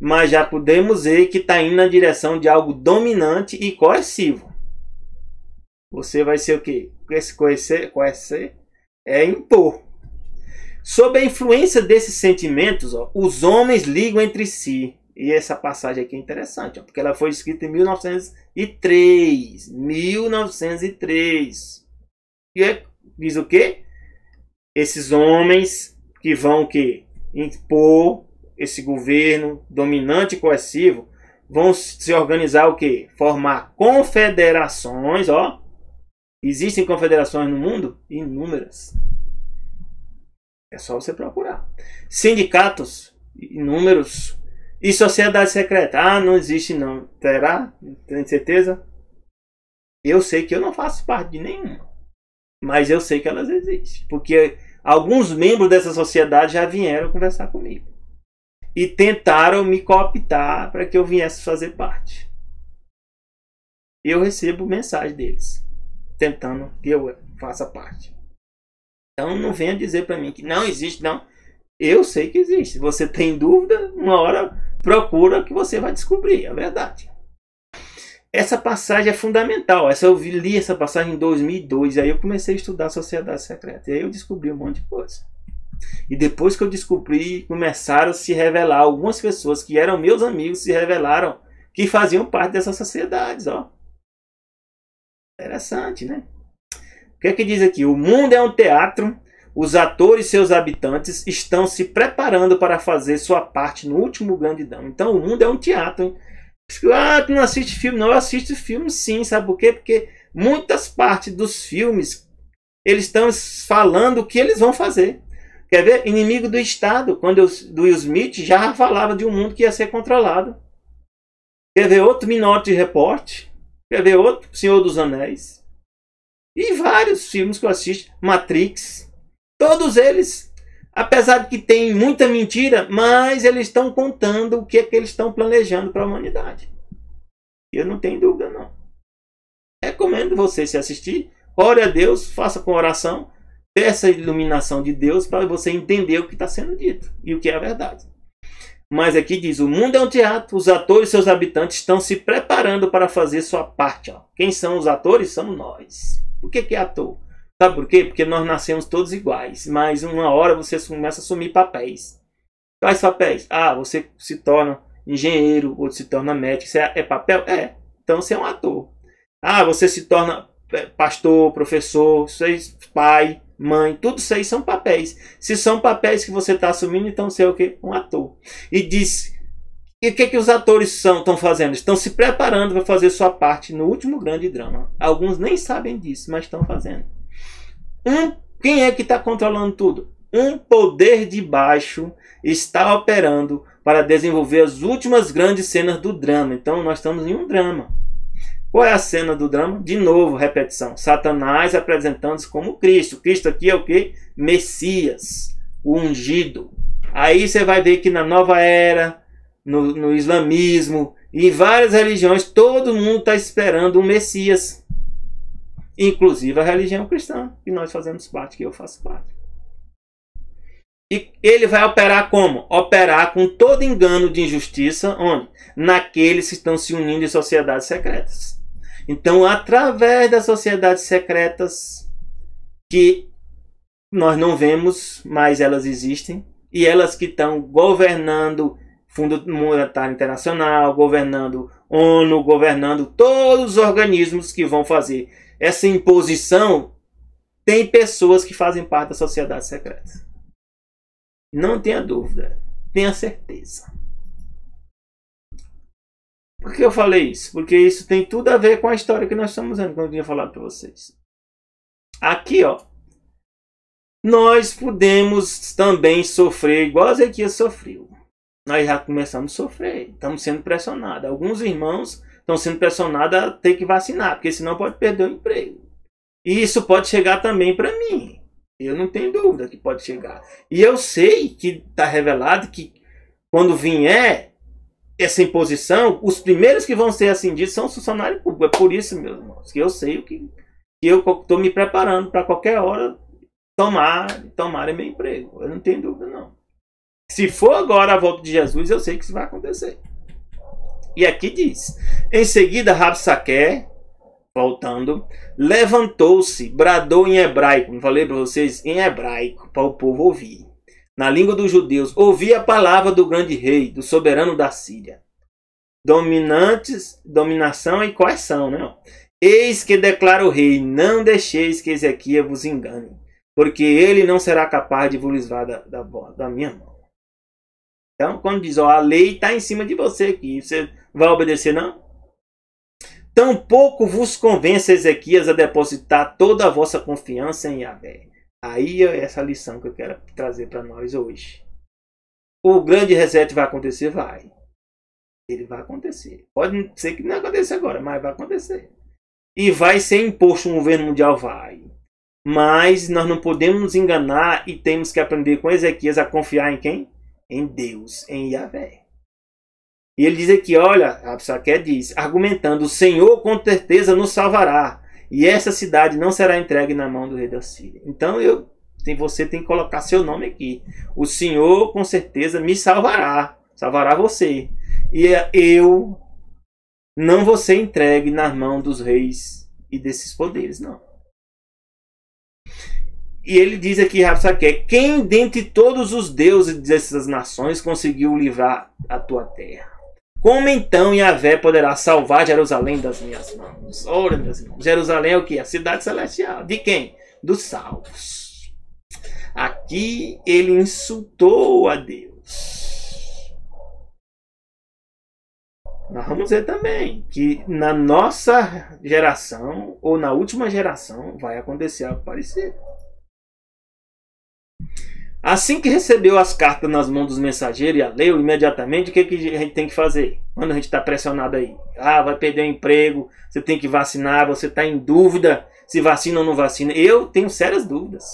Mas já podemos ver que está indo na direção de algo dominante e coercivo. Você vai ser o quê? Coercer é impor. Sob a influência desses sentimentos, ó, os homens ligam entre si. E essa passagem aqui é interessante, ó, porque ela foi escrita em 1903. 1903. E diz o quê? Esses homens que vão o quê? Impor esse governo dominante e coercivo, vão se organizar o quê? Formar confederações, ó. Existem confederações no mundo? Inúmeras. É só você procurar. Sindicatos? Inúmeros. E sociedade secreta? Ah, não existe não. Terá? Tem certeza? Eu sei que eu não faço parte de nenhuma. Mas eu sei que elas existem. Porque alguns membros dessa sociedade já vieram conversar comigo. E tentaram me cooptar para que eu viesse fazer parte. Eu recebo mensagem deles, tentando que eu faça parte. Então não venha dizer para mim que não existe, não. Eu sei que existe. Se você tem dúvida, uma hora procura que você vai descobrir a verdade. Essa passagem é fundamental. Eu li essa passagem em 2002. Aí eu comecei a estudar a sociedade secreta. E aí eu descobri um monte de coisa. E depois que eu descobri, começaram a se revelar. Algumas pessoas que eram meus amigos se revelaram que faziam parte dessas sociedades. Ó. Interessante, né? O que é que diz aqui? O mundo é um teatro. Os atores e seus habitantes estão se preparando para fazer sua parte no último grande drama. Então o mundo é um teatro. Hein? Ah, tu não assiste filme? Não, eu assisto filme sim. Sabe por quê? Porque muitas partes dos filmes eles estão falando o que eles vão fazer. Quer ver? Inimigo do Estado. Quando do Will Smith já falava de um mundo que ia ser controlado. Quer ver outro Minority Report? Quer ver outro Senhor dos Anéis? E vários filmes que eu assisto. Matrix. Todos eles, apesar de que tem muita mentira, mas eles estão contando o que é que eles estão planejando para a humanidade. Eu não tenho dúvida, não. Recomendo você se assistir. Ore a Deus, faça com oração. Peça a iluminação de Deus para você entender o que está sendo dito e o que é a verdade. Mas aqui diz, o mundo é um teatro, os atores e seus habitantes estão se preparando para fazer sua parte. Ó. Quem são os atores? Somos nós. O que é ator? Sabe por quê? Porque nós nascemos todos iguais, mas uma hora você começa a assumir papéis. Quais papéis? Ah, você se torna engenheiro, outro se torna médico. Isso é papel? É. Então você é um ator. Ah, você se torna pastor, professor, pai, mãe, tudo isso aí são papéis. Se são papéis que você está assumindo, então você é o quê? Um ator. E diz, e o que os atores estão fazendo? Estão se preparando para fazer sua parte no último grande drama. Alguns nem sabem disso, mas estão fazendo. Quem é que está controlando tudo? Um poder de baixo está operando para desenvolver as últimas grandes cenas do drama. Então nós estamos em um drama. Qual é a cena do drama? De novo, repetição. Satanás apresentando-se como Cristo. Cristo aqui é o quê? Messias, o ungido. Aí você vai ver que na nova era, no islamismo e em várias religiões, todo mundo está esperando um Messias. Inclusive a religião cristã, que nós fazemos parte, que eu faço parte. E ele vai operar como? Operar com todo engano de injustiça, onde? Naqueles que estão se unindo em sociedades secretas. Então, através das sociedades secretas, que nós não vemos, mas elas existem, e elas que estão governando Fundo Monetário Internacional, governando ONU, governando todos os organismos que vão fazer essa imposição, tem pessoas que fazem parte da sociedade secreta. Não tenha dúvida, tenha certeza. Por que eu falei isso? Porque isso tem tudo a ver com a história que nós estamos vendo, como eu tinha falado para vocês. Aqui, ó, nós podemos também sofrer igual a Ezequias sofreu. Nós já começamos a sofrer, estamos sendo pressionados. Alguns irmãos estão sendo pressionados a ter que vacinar, porque senão pode perder o emprego. E isso pode chegar também para mim. Eu não tenho dúvida que pode chegar. E eu sei que está revelado que quando vier, essa imposição, os primeiros que vão ser ascendidos são os funcionários públicos. É por isso, meus irmãos, que eu sei o que eu estou me preparando para qualquer hora tomar meu emprego. Eu não tenho dúvida, não. Se for agora a volta de Jesus, eu sei que isso vai acontecer. E aqui diz: em seguida, Rabsaque, voltando, levantou-se, bradou em hebraico. Não falei para vocês? Em hebraico, para o povo ouvir. Na língua dos judeus, ouvi a palavra do grande rei, do soberano da Síria. Dominação e coerção, né? Eis que declara o rei: não deixeis que Ezequias vos engane, porque ele não será capaz de vos livrar da minha mão. Então, quando diz, ó, a lei está em cima de você aqui, você vai obedecer, não? Tampouco vos convence, Ezequias, a depositar toda a vossa confiança em Yahvé. Aí é essa lição que eu quero trazer para nós hoje. O grande reset vai acontecer? Vai. Ele vai acontecer. Pode ser que não aconteça agora, mas vai acontecer. E vai ser imposto um governo mundial? Vai. Mas nós não podemos nos enganar e temos que aprender com Ezequias a confiar em quem? Em Deus, em Yahvé. E ele diz aqui, olha, Rabsaque diz, argumentando: o Senhor com certeza nos salvará, e essa cidade não será entregue na mão do rei da Síria. Então você tem que colocar seu nome aqui. O Senhor com certeza me salvará, salvará você. E eu não vou ser entregue nas mãos dos reis e desses poderes, não. E ele diz aqui, Rabsaque: quem dentre todos os deuses dessas nações conseguiu livrar a tua terra? Como então Yahvé poderá salvar Jerusalém das minhas mãos? Ora, meus irmãos, Jerusalém é o que? A cidade celestial. De quem? Dos salvos. Aqui ele insultou a Deus. Nós vamos ver também que na nossa geração, ou na última geração, vai acontecer algo parecido. Assim que recebeu as cartas nas mãos dos mensageiros e a leu, imediatamente, o que a gente tem que fazer? Quando a gente está pressionado aí. Ah, vai perder o emprego, você tem que vacinar, você está em dúvida se vacina ou não vacina. Eu tenho sérias dúvidas.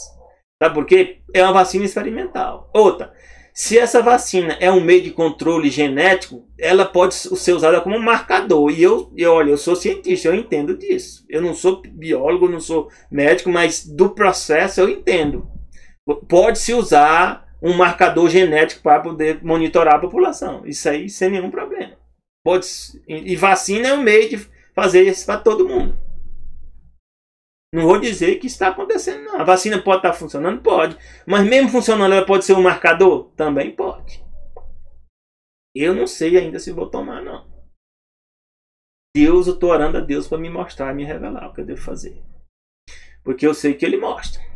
Sabe por quê? É uma vacina experimental. Outra, se essa vacina é um meio de controle genético, ela pode ser usada como um marcador. E olha, eu sou cientista, eu entendo disso. Eu não sou biólogo, não sou médico, mas do processo eu entendo. Pode-se usar um marcador genético para poder monitorar a população. Isso aí sem nenhum problema. E vacina é um meio de fazer isso para todo mundo. Não vou dizer que está acontecendo, não. A vacina pode estar funcionando? Pode. Mas mesmo funcionando, ela pode ser um marcador? Também pode. Eu não sei ainda se vou tomar, não. Eu estou orando a Deus para me mostrar, me revelar o que eu devo fazer. Porque eu sei que Ele mostra.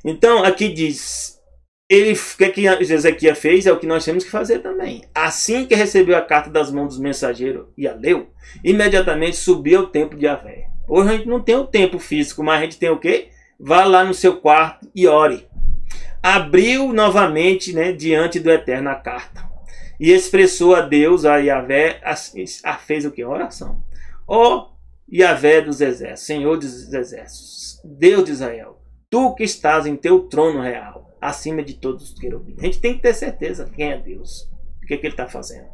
Então, aqui diz, o que Ezequias fez é o que nós temos que fazer também. Assim que recebeu a carta das mãos dos mensageiros e a leu, imediatamente subiu ao templo de Yahvé. Hoje a gente não tem o templo físico, mas a gente tem o quê? Vá lá no seu quarto e ore. Abriu novamente, né, diante do Eterno a carta. E expressou a Deus, a Yahvé, fez o quê? Oração. Ó Yahvé dos exércitos, Senhor dos exércitos, Deus de Israel, tu que estás em teu trono real, acima de todos os querubins. A gente tem que ter certeza quem é Deus. O que Ele está fazendo.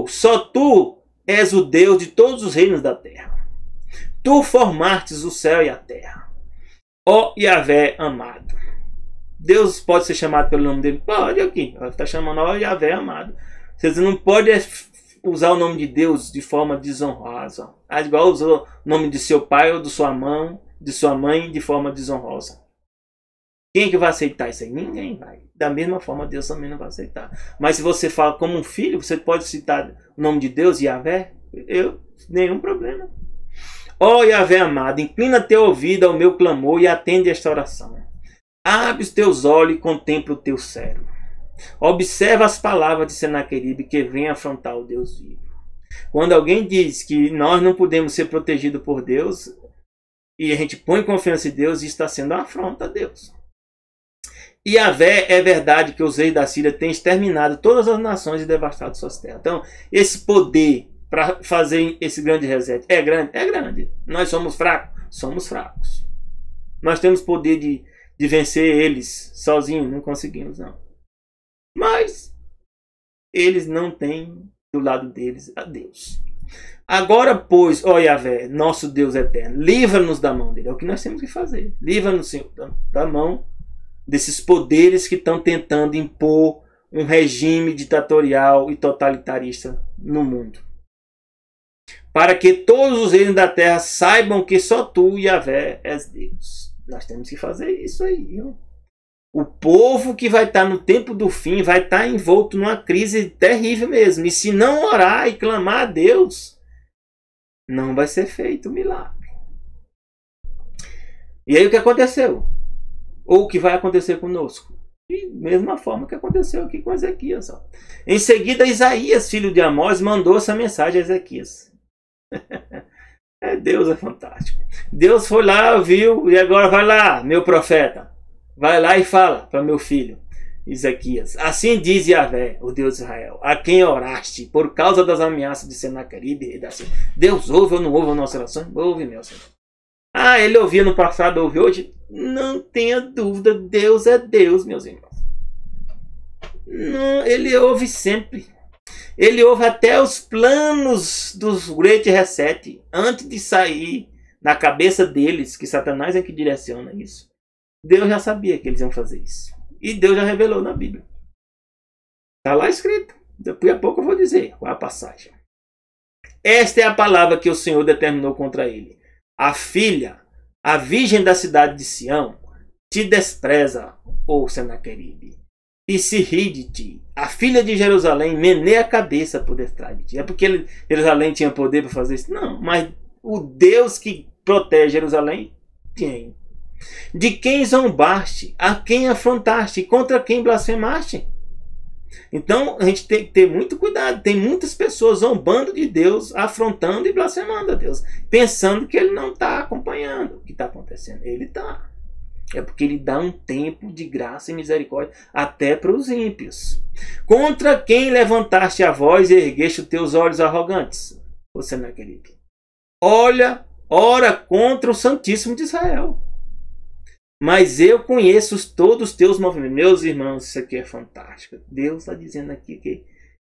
Só tu és o Deus de todos os reinos da terra. Tu formastes o céu e a terra. Ó Yahvé amado. Deus pode ser chamado pelo nome dele? Pode aqui. Ela está chamando ó Yahvé amado. Você não pode usar o nome de Deus de forma desonrosa. Igual usou o nome de seu pai ou de sua mãe de forma desonrosa. Quem é que vai aceitar isso aí? Ninguém vai. Da mesma forma, Deus também não vai aceitar. Mas se você fala como um filho, você pode citar o nome de Deus, Yahvé? Nenhum problema. Ó Yahvé amado, inclina teu ouvido ao meu clamor e atende esta oração. Abre os teus olhos e contempla o teu servo. Observa as palavras de Senaqueribe que vem afrontar o Deus vivo. Quando alguém diz que nós não podemos ser protegidos por Deus, e a gente põe confiança em Deus, isso está sendo uma afronta a Deus. E Yahvé é verdade que os reis da Síria têm exterminado todas as nações e devastado suas terras. Então, esse poder para fazer esse grande reset é grande? É grande. Nós somos fracos? Somos fracos. Nós temos poder de vencer eles sozinhos? Não conseguimos, não. Mas eles não têm do lado deles a Deus. Agora, pois, ó Yahvé, nosso Deus eterno, livra-nos da mão dele. É o que nós temos que fazer. Livra-nos, Senhor, da mão desses poderes que estão tentando impor um regime ditatorial e totalitarista no mundo. Para que todos os reinos da terra saibam que só tu, Yahvé, és Deus. Nós temos que fazer isso aí. Viu? O povo que vai estar no tempo do fim vai estar envolto numa crise terrível mesmo. E se não orar e clamar a Deus, não vai ser feito o milagre. E aí o que aconteceu? Ou o que vai acontecer conosco? E mesma forma que aconteceu aqui com Ezequias. Ó. Em seguida, Isaías, filho de Amós, mandou essa mensagem a Ezequias. Deus é fantástico. Deus foi lá, viu, e agora vai lá, meu profeta. Vai lá e fala para meu filho, Ezequias. Assim diz Yahvé, o Deus de Israel, a quem oraste por causa das ameaças de Senaqueribe, rei da Síria. Deus ouve ou não ouve a nossa oração? Ouve, meu Senhor. Ah, ele ouvia no passado, ouve hoje? Não tenha dúvida, Deus é Deus, meus irmãos. Não, ele ouve sempre. Ele ouve até os planos dos Great Reset, antes de sair na cabeça deles, que Satanás é que direciona isso. Deus já sabia que eles iam fazer isso. E Deus já revelou na Bíblia. Está lá escrito. Daqui a pouco eu vou dizer qual é a passagem. Esta é a palavra que o Senhor determinou contra ele. A filha, a virgem da cidade de Sião, te despreza, ó Senaqueribe, e se ri de ti. A filha de Jerusalém meneia a cabeça por detrás de ti. É porque Jerusalém tinha poder para fazer isso? Não, mas o Deus que protege Jerusalém tem. De quem zombaste, a quem afrontaste, contra quem blasfemaste. Então a gente tem que ter muito cuidado. Tem muitas pessoas zombando de Deus, afrontando e blasfemando a Deus, pensando que ele não está acompanhando o que está acontecendo. Ele está. É porque ele dá um tempo de graça e misericórdia até para os ímpios. Contra quem levantaste a voz e ergueste os teus olhos arrogantes? Você não é querido. Ora contra o Santíssimo de Israel. Mas eu conheço todos os teus movimentos. Meus irmãos, isso aqui é fantástico. Deus está dizendo aqui que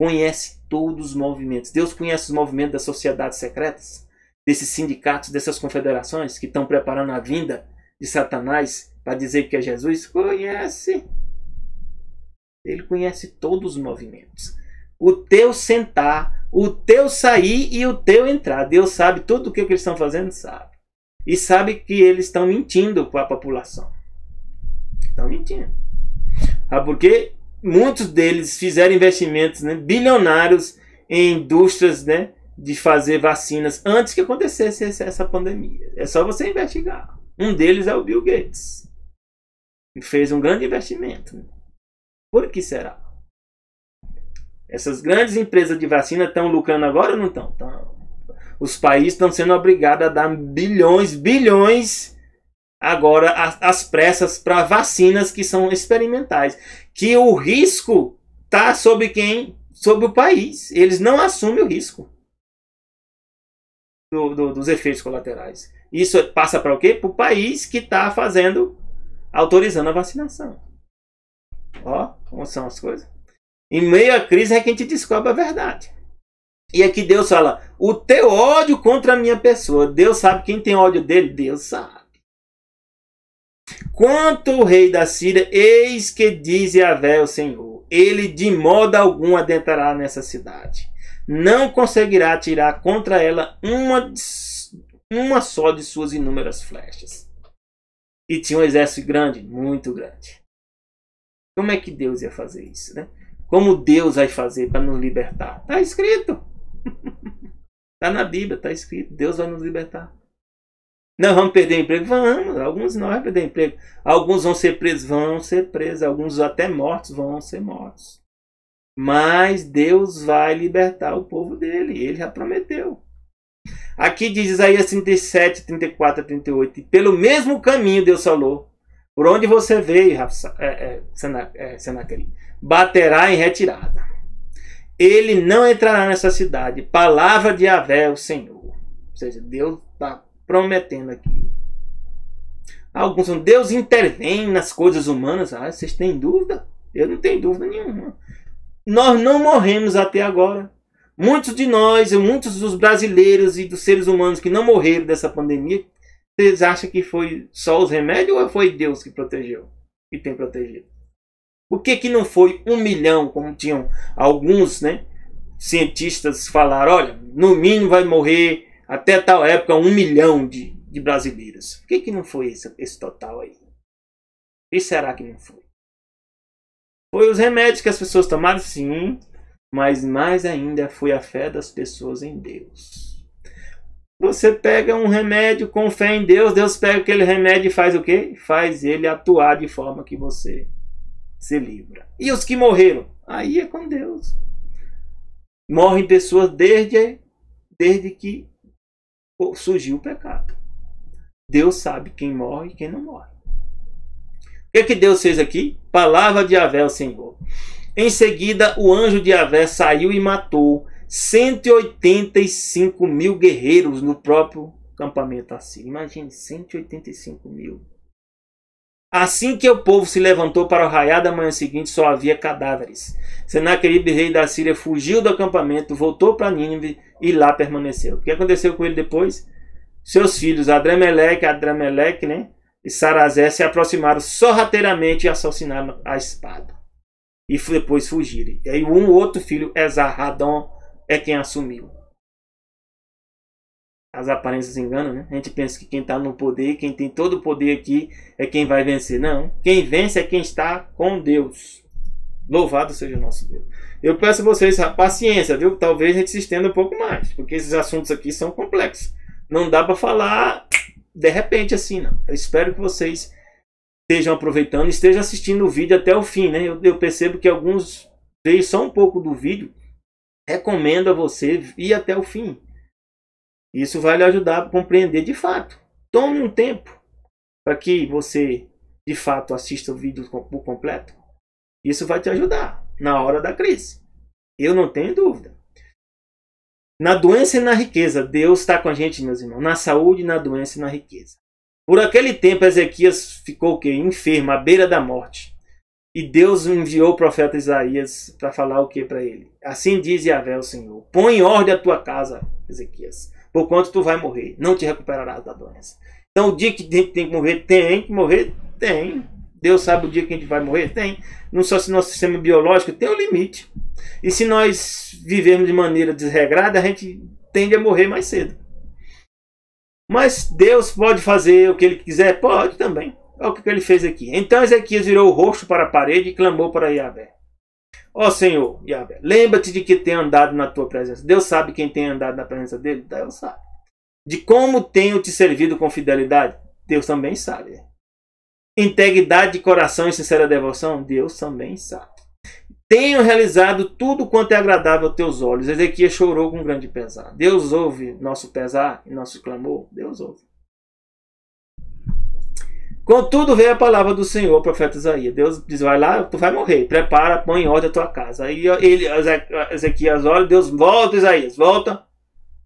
conhece todos os movimentos. Deus conhece os movimentos das sociedades secretas, desses sindicatos, dessas confederações que estão preparando a vinda de Satanás para dizer que é Jesus. Conhece. Ele conhece todos os movimentos. O teu sentar, o teu sair e o teu entrar. Deus sabe tudo o que eles estão fazendo, sabe. E sabe que eles estão mentindo para a população. Estão mentindo. Porque muitos deles fizeram investimentos, né, bilionários em indústrias, né, de fazer vacinas antes que acontecesse essa pandemia. É só você investigar. Um deles é o Bill Gates. Ele fez um grande investimento. Por que será? Essas grandes empresas de vacina estão lucrando agora ou não estão? Estão. Os países estão sendo obrigados a dar bilhões agora às pressas para vacinas que são experimentais. Que o risco está sobre quem? Sobre o país. Eles não assumem o risco dos efeitos colaterais. Isso passa para o quê? Para o país que está autorizando a vacinação. Ó, como são as coisas. Em meio à crise é que a gente descobre a verdade. E aqui Deus fala, o teu ódio contra a minha pessoa. Deus sabe quem tem ódio dele? Deus sabe. Quanto o rei da Síria, eis que diz Yahvé o Senhor, ele de modo algum adentrará nessa cidade. Não conseguirá tirar contra ela uma só de suas inúmeras flechas. E tinha um exército grande, muito grande. Como é que Deus ia fazer isso, né? Como Deus vai fazer para nos libertar? Está escrito. Está na Bíblia, está escrito. Deus vai nos libertar. Nós vamos perder emprego? Vamos. Alguns não vão perder emprego. Alguns vão ser presos? Vão ser presos. Alguns até mortos vão ser mortos. Mas Deus vai libertar o povo dele. Ele já prometeu. Aqui diz Isaías 37, 34 a 38. Pelo mesmo caminho Deus falou. Por onde você veio, Senaqueribe, baterá em retirada. Ele não entrará nessa cidade. Palavra de Yahvé, o Senhor. Ou seja, Deus está prometendo aqui. Alguns são, Deus intervém nas coisas humanas. Ah, vocês têm dúvida? Eu não tenho dúvida nenhuma. nós não morremos até agora. Muitos de nós, muitos dos brasileiros e dos seres humanos que não morreram dessa pandemia, vocês acham que foi só os remédios ou foi Deus que protegeu? Que tem protegido? Por que não foi 1 milhão, como tinham alguns, né, cientistas falaram, olha, no mínimo vai morrer até tal época 1 milhão de brasileiros? Por que não foi esse total aí? E será que não foi? Foi os remédios que as pessoas tomaram? Sim, mas mais ainda foi a fé das pessoas em Deus. Você pega um remédio com fé em Deus, Deus pega aquele remédio e faz o quê? Faz ele atuar de forma que você se livra. E os que morreram? Aí é com Deus. Morrem pessoas desde que surgiu o pecado. Deus sabe quem morre e quem não morre. O que Deus fez aqui? Palavra de Yahvé, o Senhor. Em seguida, o anjo de Yahvé saiu e matou 185 mil guerreiros no próprio acampamento assírio. Imagine, 185 mil. Assim que o povo se levantou para o raiar da manhã seguinte, só havia cadáveres. Senaqueribe, rei da Síria, fugiu do acampamento, voltou para Nínive e lá permaneceu. O que aconteceu com ele depois? Seus filhos, Adrameleque, né, e Sarazé, se aproximaram sorrateiramente e assassinaram a espada. E depois fugiram. E aí um outro filho, Esarhadon, é quem assumiu. As aparências enganam, né? A gente pensa que quem está no poder, quem tem todo o poder aqui, é quem vai vencer. Não. Quem vence é quem está com Deus. Louvado seja o nosso Deus. Eu peço a vocês a paciência, viu? Talvez a gente se estenda um pouco mais, porque esses assuntos aqui são complexos. Não dá para falar de repente assim, não. Eu espero que vocês estejam aproveitando e estejam assistindo o vídeo até o fim, né? Eu percebo que alguns veem só um pouco do vídeo. Recomendo a você ir até o fim. Isso vai lhe ajudar a compreender de fato. Tome um tempo para que você, de fato, assista o vídeo por completo. Isso vai te ajudar na hora da crise. Eu não tenho dúvida. Na doença e na riqueza, Deus está com a gente, meus irmãos. Na saúde, na doença e na riqueza. Por aquele tempo, Ezequias ficou o quê? Enfermo, à beira da morte. E Deus enviou o profeta Isaías para falar o que para ele? Assim diz Yahvé, o Senhor. Põe em ordem a tua casa, Ezequias, porquanto tu vai morrer. Não te recuperarás da doença. Então, o dia que tem que morrer, tem. Deus sabe o dia que a gente vai morrer? Tem. Não só se nosso sistema biológico tem um limite. E se nós vivermos de maneira desregrada, a gente tende a morrer mais cedo. Mas Deus pode fazer o que Ele quiser? Pode também. Olha o que Ele fez aqui. Então Ezequias virou o rosto para a parede e clamou para Yahvé. Ó Senhor, Yahvé, lembra-te de que tem andado na tua presença. Deus sabe quem tem andado na presença dele? Deus sabe. De como tenho te servido com fidelidade? Deus também sabe. Integridade de coração e sincera devoção? Deus também sabe. Tenho realizado tudo quanto é agradável aos teus olhos. Ezequias chorou com grande pesar. Deus ouve nosso pesar e nosso clamor? Deus ouve. Contudo veio a palavra do Senhor, o profeta Isaías. Deus diz, vai lá, tu vai morrer. Prepara, põe em ordem a tua casa. Aí Ezequias olha, Deus volta, Isaías, volta.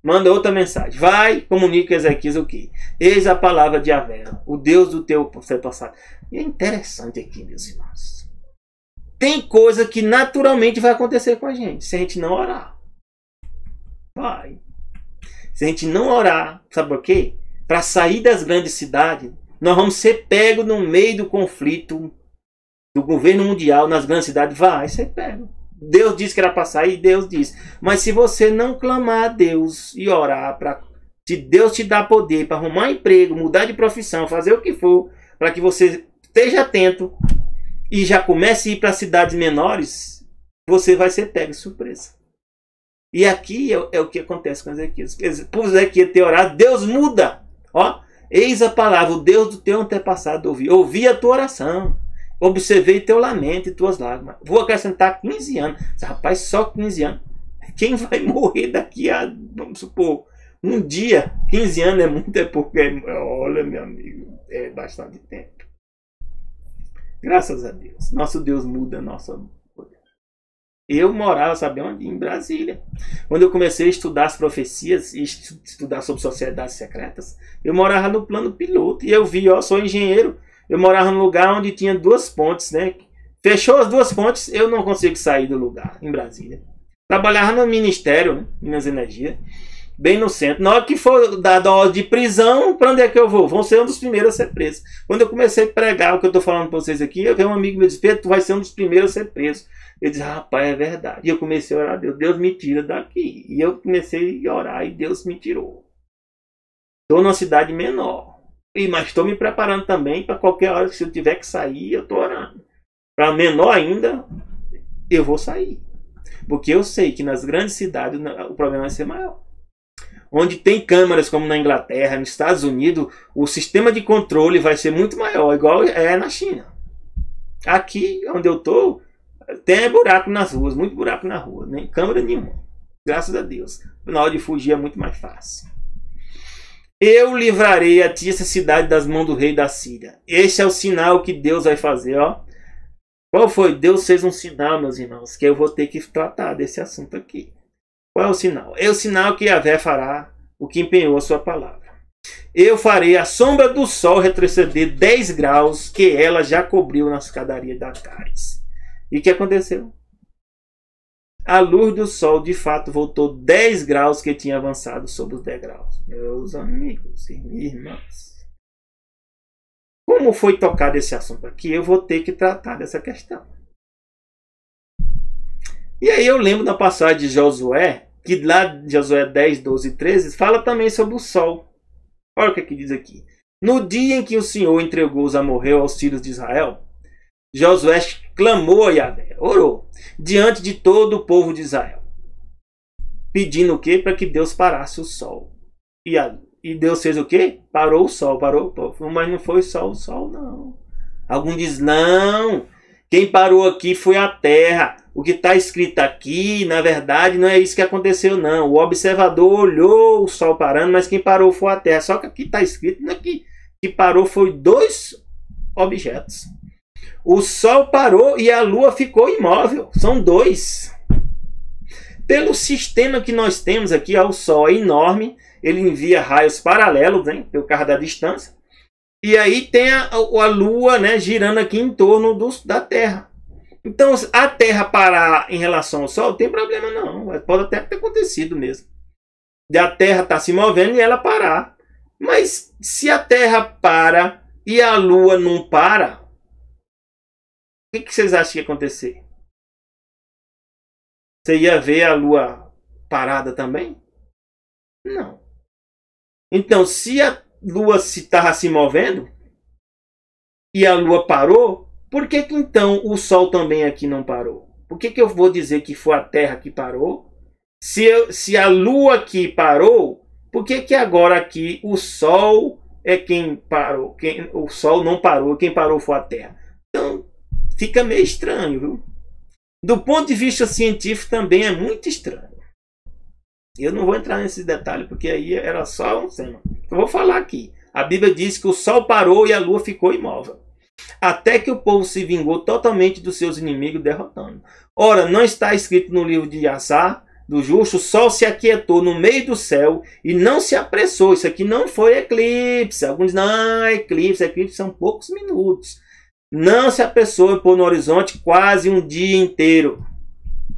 Manda outra mensagem. Vai, comunica a Ezequias o quê? Eis a palavra de Yahvé, o Deus do teu passado. E é interessante aqui, meus irmãos. Tem coisa que naturalmente vai acontecer com a gente, se a gente não orar. Vai. Se a gente não orar, sabe por quê? Para sair das grandes cidades, nós vamos ser pegos no meio do conflito do governo mundial nas grandes cidades. Vai ser pego. Deus disse que era para sair, Deus disse. Mas se você não clamar a Deus e orar para que Deus te dá poder para arrumar emprego, mudar de profissão, fazer o que for, para que você esteja atento e já comece a ir para cidades menores, você vai ser pego de surpresa. E aqui é o que acontece com Ezequias. Por Ezequias ter orado, Deus muda. Ó, eis a palavra, o Deus do teu antepassado ouvi. Ouvi a tua oração. Observei teu lamento e tuas lágrimas. Vou acrescentar 15 anos. Rapaz, só 15 anos. Quem vai morrer daqui a, vamos supor, um dia? 15 anos é muito, é porque, olha, meu amigo, é bastante tempo. Graças a Deus. Nosso Deus muda nosso poder. Eu morava, sabe onde? Em Brasília. Quando eu comecei a estudar as profecias e estudar sobre sociedades secretas, eu morava no plano piloto. E eu vi, ó, sou engenheiro. Eu morava num lugar onde tinha duas pontes, né? Fechou as duas pontes, eu não consigo sair do lugar, em Brasília. Trabalhava no Ministério, né? Minas Energia, bem no centro. Na hora que for dada a ordem de prisão, para onde é que eu vou? Vão ser um dos primeiros a ser presos. Quando eu comecei a pregar o que eu estou falando para vocês aqui, eu vi um amigo me disse: Pedro, tu vai ser um dos primeiros a ser preso. Eu disse: rapaz, é verdade. E eu comecei a orar a Deus: Deus me tira daqui. E eu comecei a orar e Deus me tirou. Estou numa cidade menor. Mas estou me preparando também para qualquer hora que se eu tiver que sair, eu estou orando. Para menor ainda, eu vou sair. Porque eu sei que nas grandes cidades o problema vai ser maior. Onde tem câmaras como na Inglaterra, nos Estados Unidos, o sistema de controle vai ser muito maior, igual é na China. Aqui, onde eu estou, tem buraco nas ruas, muito buraco na rua, nem câmera nenhuma. Graças a Deus. Na hora de fugir é muito mais fácil. Eu livrarei a ti essa cidade das mãos do rei da Síria. Esse é o sinal que Deus vai fazer, ó. Qual foi? Deus fez um sinal, meus irmãos, que eu vou ter que tratar desse assunto aqui. Qual é o sinal? É o sinal que Yahvé fará o que empenhou a sua palavra. Eu farei a sombra do sol retroceder 10 graus que ela já cobriu na escadaria da Cares. E o que aconteceu? A luz do sol de fato voltou 10 graus que tinha avançado sobre os degraus. Meus amigos e irmãos. Como foi tocado esse assunto aqui, eu vou ter que tratar dessa questão. E aí eu lembro da passagem de Josué, que lá de Josué 10, 12 e 13, fala também sobre o sol. Olha o que diz aqui. No dia em que o Senhor entregou os amorreus aos filhos de Israel, Josué clamou a Yahvé, orou, diante de todo o povo de Israel, pedindo o quê? Para que Deus parasse o sol e a lua. E Deus fez o quê? Parou o sol, parou o povo. Mas não foi só o sol, não. Alguns dizem: não, quem parou aqui foi a terra. O que está escrito aqui, na verdade, não é isso que aconteceu, não. O observador olhou o sol parando, mas quem parou foi a terra. Só que aqui está escrito que parou foi 2 objetos. O sol parou e a lua ficou imóvel. São 2. Pelo sistema que nós temos aqui, ó, o sol é enorme. Ele envia raios paralelos, né, pelo causa da distância. E aí tem a lua, né, girando aqui em torno da Terra. Então, a Terra parar em relação ao Sol, não tem problema não. Pode até ter acontecido mesmo. A Terra está se movendo e ela parar. Mas se a Terra para e a Lua não para, o que vocês acham que ia acontecer? Você ia ver a Lua parada também? Não. Então, se a Lua estava se movendo e a Lua parou, por que então o Sol também aqui não parou? Por que eu vou dizer que foi a Terra que parou? Se a Lua aqui parou, por que agora aqui o Sol é quem parou? O Sol não parou, quem parou foi a Terra. Então, fica meio estranho, viu? Do ponto de vista científico também é muito estranho. Eu não vou entrar nesse detalhe, porque aí era só um tema. Eu vou falar aqui. A Bíblia diz que o sol parou e a lua ficou imóvel, até que o povo se vingou totalmente dos seus inimigos, derrotando. Ora, não está escrito no livro de Assar, do justo: o sol se aquietou no meio do céu e não se apressou. Isso aqui não foi eclipse. Alguns dizem: não, eclipse são poucos minutos. Não se apressou em pôr no horizonte quase um dia inteiro.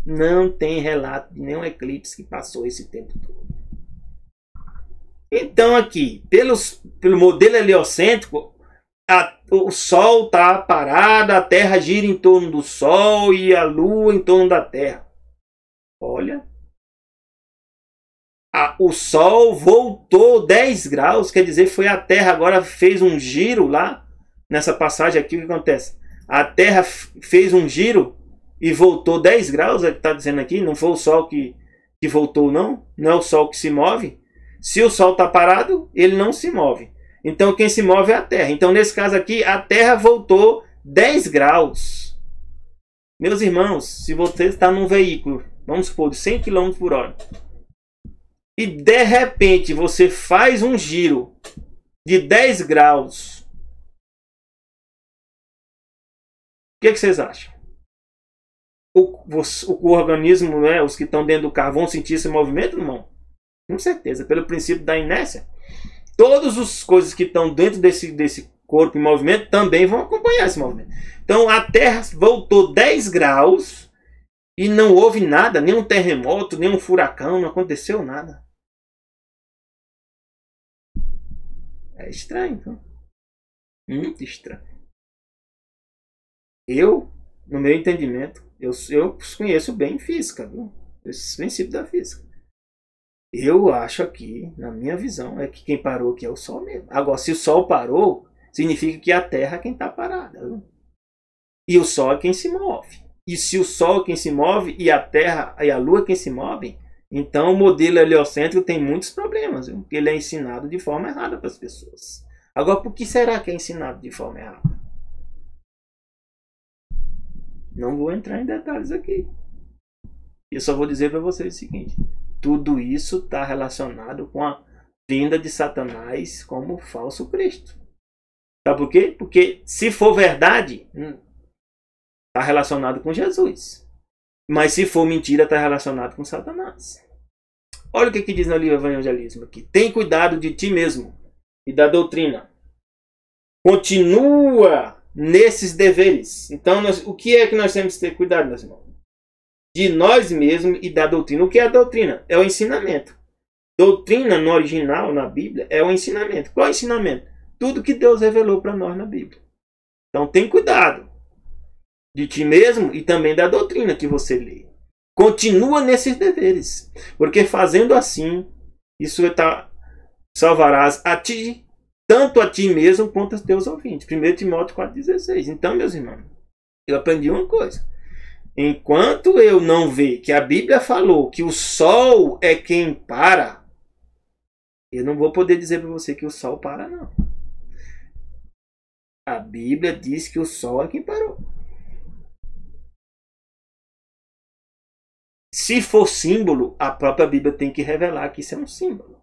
Não tem relato de nenhum eclipse que passou esse tempo todo. Então aqui, pelo modelo heliocêntrico, o Sol está parado, a Terra gira em torno do Sol e a Lua em torno da Terra. Olha, o Sol voltou 10 graus, quer dizer, foi a Terra agora fez um giro lá. Nessa passagem aqui, o que acontece? A Terra fez um giro e voltou 10 graus, é o que está dizendo aqui. Não foi o Sol que voltou, não. Não é o Sol que se move. Se o Sol está parado, ele não se move. Então, quem se move é a Terra. Então, nesse caso aqui, a Terra voltou 10 graus. Meus irmãos, se você está num veículo, vamos supor, de 100 km por hora, e de repente você faz um giro de 10 graus, o que vocês acham? O organismo, né, os que estão dentro do carro, vão sentir esse movimento, irmão? Com certeza, pelo princípio da inércia. Todas as coisas que estão dentro desse corpo em movimento também vão acompanhar esse movimento. Então a Terra voltou 10 graus e não houve nada, nenhum terremoto, nenhum furacão, não aconteceu nada. É estranho, então. Muito estranho. Eu, no meu entendimento, eu conheço bem física, viu? Esses princípios da física. Eu acho aqui, na minha visão, é que quem parou aqui é o Sol mesmo. Agora, se o Sol parou, significa que a Terra é quem está parada. Viu? E o Sol é quem se move. E se o Sol é quem se move e a Terra e a Lua é quem se movem, então o modelo heliocêntrico tem muitos problemas, viu? Porque ele é ensinado de forma errada para as pessoas. Agora, por que será que é ensinado de forma errada? Não vou entrar em detalhes aqui. Eu só vou dizer para vocês o seguinte. Tudo isso está relacionado com a vinda de Satanás como falso Cristo. Sabe por quê? Porque se for verdade, está relacionado com Jesus. Mas se for mentira, está relacionado com Satanás. Olha o que diz no livro Evangelismo aqui. Tem cuidado de ti mesmo e da doutrina. Continua nesses deveres. Então, o que é que nós temos que ter cuidado, meus irmãos? De nós mesmos e da doutrina. O que é a doutrina? É o ensinamento. Doutrina, no original, na Bíblia, é o ensinamento. Qual é o ensinamento? Tudo que Deus revelou para nós na Bíblia. Então, tem cuidado de ti mesmo e também da doutrina que você lê. Continua nesses deveres. Porque fazendo assim, isso salvarás a ti, tanto a ti mesmo quanto aos teus ouvintes. 1 Timóteo 4,16. Então, meus irmãos, eu aprendi uma coisa. Enquanto eu não ver que a Bíblia falou que o Sol é quem para, eu não vou poder dizer para você que o Sol para, não. A Bíblia diz que o Sol é quem parou. Se for símbolo, a própria Bíblia tem que revelar que isso é um símbolo.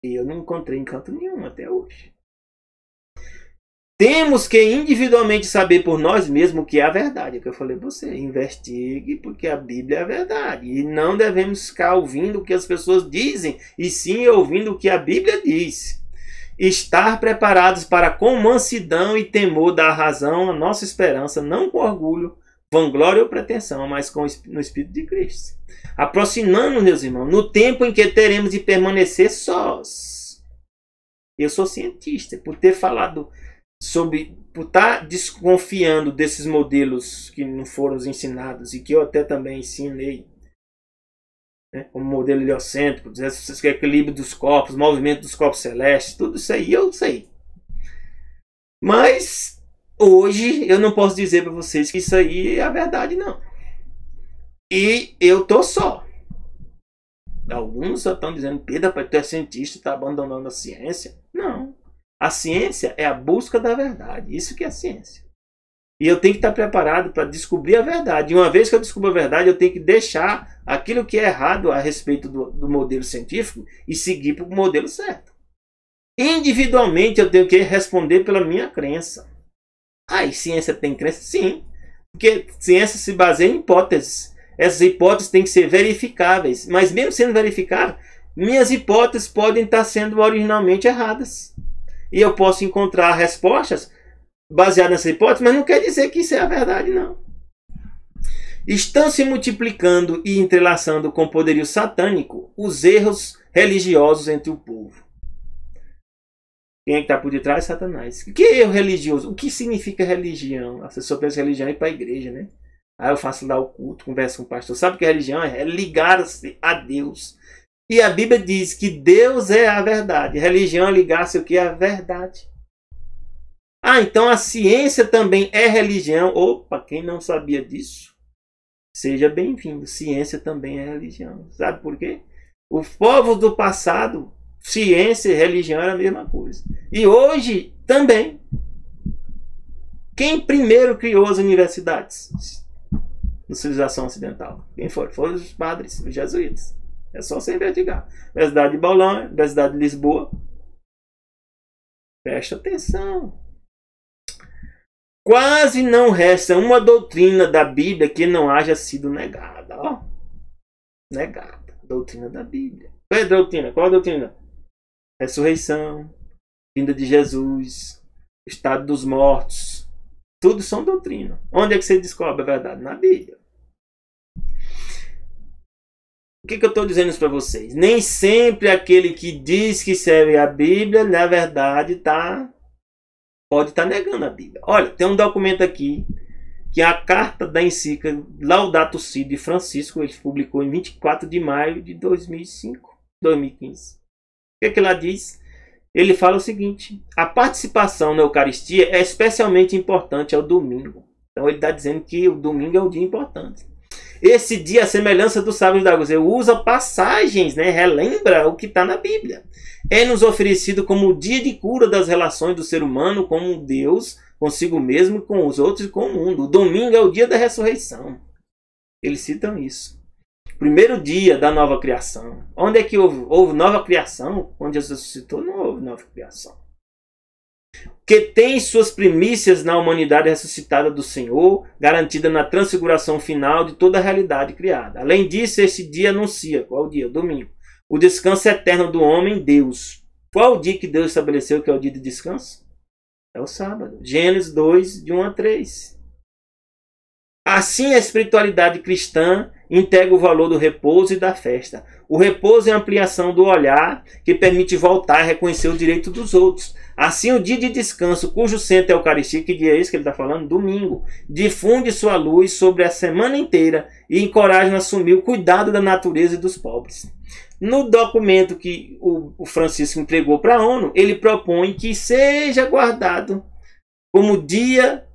E eu não encontrei em canto nenhum até hoje. Temos que individualmente saber por nós mesmos o que é a verdade. É o que eu falei para você. Investigue, porque a Bíblia é a verdade. E não devemos ficar ouvindo o que as pessoas dizem, e sim ouvindo o que a Bíblia diz. Estar preparados para, com mansidão e temor, dar razão à nossa esperança, não com orgulho, vanglória ou pretensão, mas no Espírito de Cristo. Aproximando, meus irmãos, no tempo em que teremos de permanecer sós. Eu sou cientista, por ter falado por estar desconfiando desses modelos que não foram ensinados e que eu até também ensinei, né, como modelo heliocêntrico, equilíbrio dos corpos, movimento dos corpos celestes, tudo isso aí eu sei. Mas hoje eu não posso dizer para vocês que isso aí é a verdade, não. E eu tô só. Alguns só estão dizendo, Pedro, tu é cientista, está abandonando a ciência. Não. A ciência é a busca da verdade. Isso que é a ciência. E eu tenho que estar preparado para descobrir a verdade. E uma vez que eu descubro a verdade, eu tenho que deixar aquilo que é errado a respeito do modelo científico e seguir para o modelo certo. Individualmente, eu tenho que responder pela minha crença. E ciência tem crença? Sim. Porque ciência se baseia em hipóteses. Essas hipóteses têm que ser verificáveis. Mas mesmo sendo verificáveis, minhas hipóteses podem estar sendo originalmente erradas. E eu posso encontrar respostas baseadas nessa hipótese, mas não quer dizer que isso é a verdade, não. Estão se multiplicando e entrelaçando com poderio satânico os erros religiosos entre o povo. Quem é que está por detrás? Satanás. O que é erro religioso? O que significa religião? A pessoa pensa que religião é ir para a igreja, né? Aí eu faço lá o culto, converso com o pastor. Sabe o que é religião? É ligar-se a Deus. E a Bíblia diz que Deus é a verdade. Religião é ligar-se o que é a verdade. Então a ciência também é religião. Opa, quem não sabia disso? Seja bem-vindo. Ciência também é religião. Sabe por quê? Os povos do passado, ciência e religião era a mesma coisa. E hoje também. Quem primeiro criou as universidades na civilização ocidental? Quem foi? Foram os padres, os jesuítas. É só você investigar. Universidade de Bolonha, Universidade de Lisboa. Presta atenção. Quase não resta uma doutrina da Bíblia que não haja sido negada. Negada. Doutrina da Bíblia. Qual é a doutrina? Qual é a doutrina? Ressurreição, vinda de Jesus, estado dos mortos. Tudo são doutrina. Onde é que você descobre a verdade? Na Bíblia. O que eu estou dizendo isso para vocês? Nem sempre aquele que diz que serve a Bíblia, na verdade, pode estar negando a Bíblia. Olha, tem um documento aqui, que é a carta da encíclica Laudato Si de Francisco. Ele publicou em 24 de maio de 2015. O que ela diz? Ele fala o seguinte: a participação na Eucaristia é especialmente importante ao domingo. Então ele está dizendo que o domingo é um dia importante. Esse dia, a semelhança do sábado da Gozer, usa passagens, né? Relembra o que está na Bíblia. É nos oferecido como o dia de cura das relações do ser humano com Deus, consigo mesmo, com os outros e com o mundo. O domingo é o dia da ressurreição. Eles citam isso. Primeiro dia da nova criação. Onde é que houve nova criação? Onde Jesus ressuscitou, não houve nova criação. Que tem suas primícias na humanidade ressuscitada do Senhor, garantida na transfiguração final de toda a realidade criada. Além disso, esse dia anuncia, qual o dia? O domingo. O descanso eterno do homem, Deus. Qual o dia que Deus estabeleceu que é o dia de descanso? É o sábado. Gênesis 2, de 1 a 3. Assim, a espiritualidade cristã integra o valor do repouso e da festa. O repouso é a ampliação do olhar que permite voltar a reconhecer o direito dos outros. Assim, o dia de descanso, cujo centro é a Eucaristia, que dia é esse que ele está falando? Domingo, difunde sua luz sobre a semana inteira e encoraja a assumir o cuidado da natureza e dos pobres. No documento que o Francisco entregou para a ONU, ele propõe que seja guardado como dia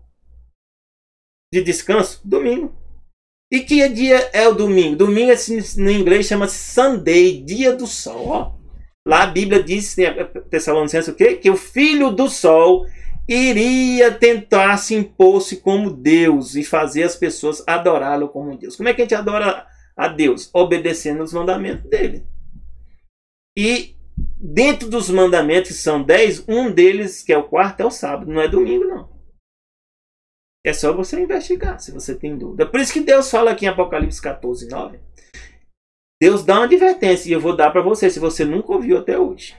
de descanso, domingo. E que dia é o domingo? Domingo, no inglês, chama-se Sunday, dia do sol. Ó. Lá a Bíblia diz, Tessalonicenses, o quê? Que o Filho do Sol iria tentar se impor-se como Deus e fazer as pessoas adorá-lo como Deus. Como é que a gente adora a Deus? Obedecendo os mandamentos dele. E dentro dos mandamentos, que são 10, um deles, que é o quarto, é o sábado. Não é domingo, não. É só você investigar, se você tem dúvida. Por isso que Deus fala aqui em Apocalipse 14, 9. Deus dá uma advertência, e eu vou dar para você, se você nunca ouviu até hoje.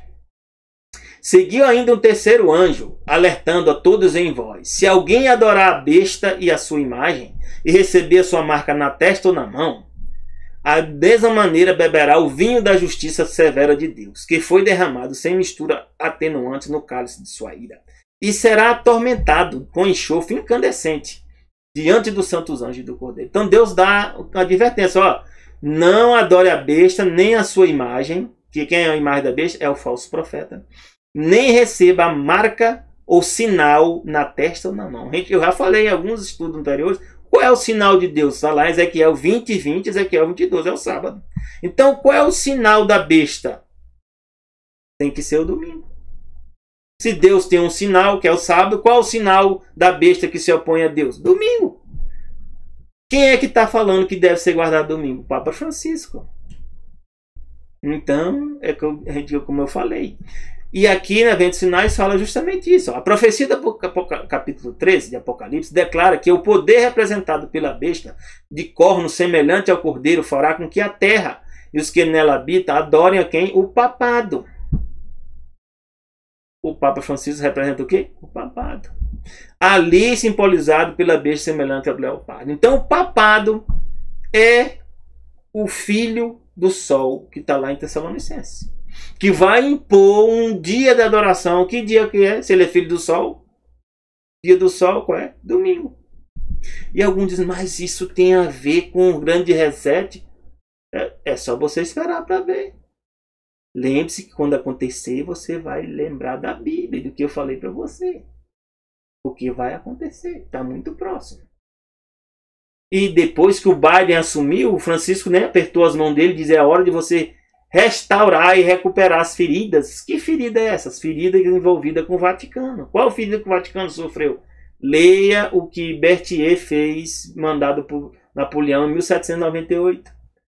Seguiu ainda um terceiro anjo, alertando a todos em voz: se alguém adorar a besta e a sua imagem, e receber a sua marca na testa ou na mão, a mesma maneira beberá o vinho da justiça severa de Deus, que foi derramado sem mistura atenuante no cálice de sua ira. E será atormentado com enxofre incandescente diante dos santos anjos do Cordeiro. Então Deus dá uma advertência: ó, não adore a besta, nem a sua imagem, que quem é a imagem da besta é o falso profeta, nem receba a marca ou sinal na testa ou na mão. Eu já falei em alguns estudos anteriores, qual é o sinal de Deus? Está lá em Ezequiel 20 e 20, Ezequiel 22, é o sábado. Então qual é o sinal da besta? Tem que ser o domingo. Se Deus tem um sinal, que é o sábado, qual é o sinal da besta que se opõe a Deus? Domingo. Quem é que está falando que deve ser guardado domingo? O Papa Francisco. Então, como eu falei. E aqui na Ventos Sinais fala justamente isso. A profecia do capítulo 13 de Apocalipse declara que o poder representado pela besta, de corno semelhante ao cordeiro, fará com que a terra e os que nela habitam adorem a quem? O papado. O Papa Francisco representa o quê? O papado. Ali simbolizado pela besta semelhante ao leopardo. Então o papado é o filho do sol que está lá em Tessalonicenses, que vai impor um dia de adoração. Que dia que é? Se ele é filho do sol? Dia do sol, qual é? Domingo. E alguns dizem, mas isso tem a ver com o grande reset? É só você esperar para ver. Lembre-se que quando acontecer, você vai lembrar da Bíblia, do que eu falei para você. O que vai acontecer, está muito próximo. E depois que o Biden assumiu, o Francisco, né, apertou as mãos dele e disse: é a hora de você restaurar e recuperar as feridas. Que ferida é essa? As feridas envolvidas com o Vaticano. Qual ferida que o Vaticano sofreu? Leia o que Berthier fez, mandado por Napoleão em 1798.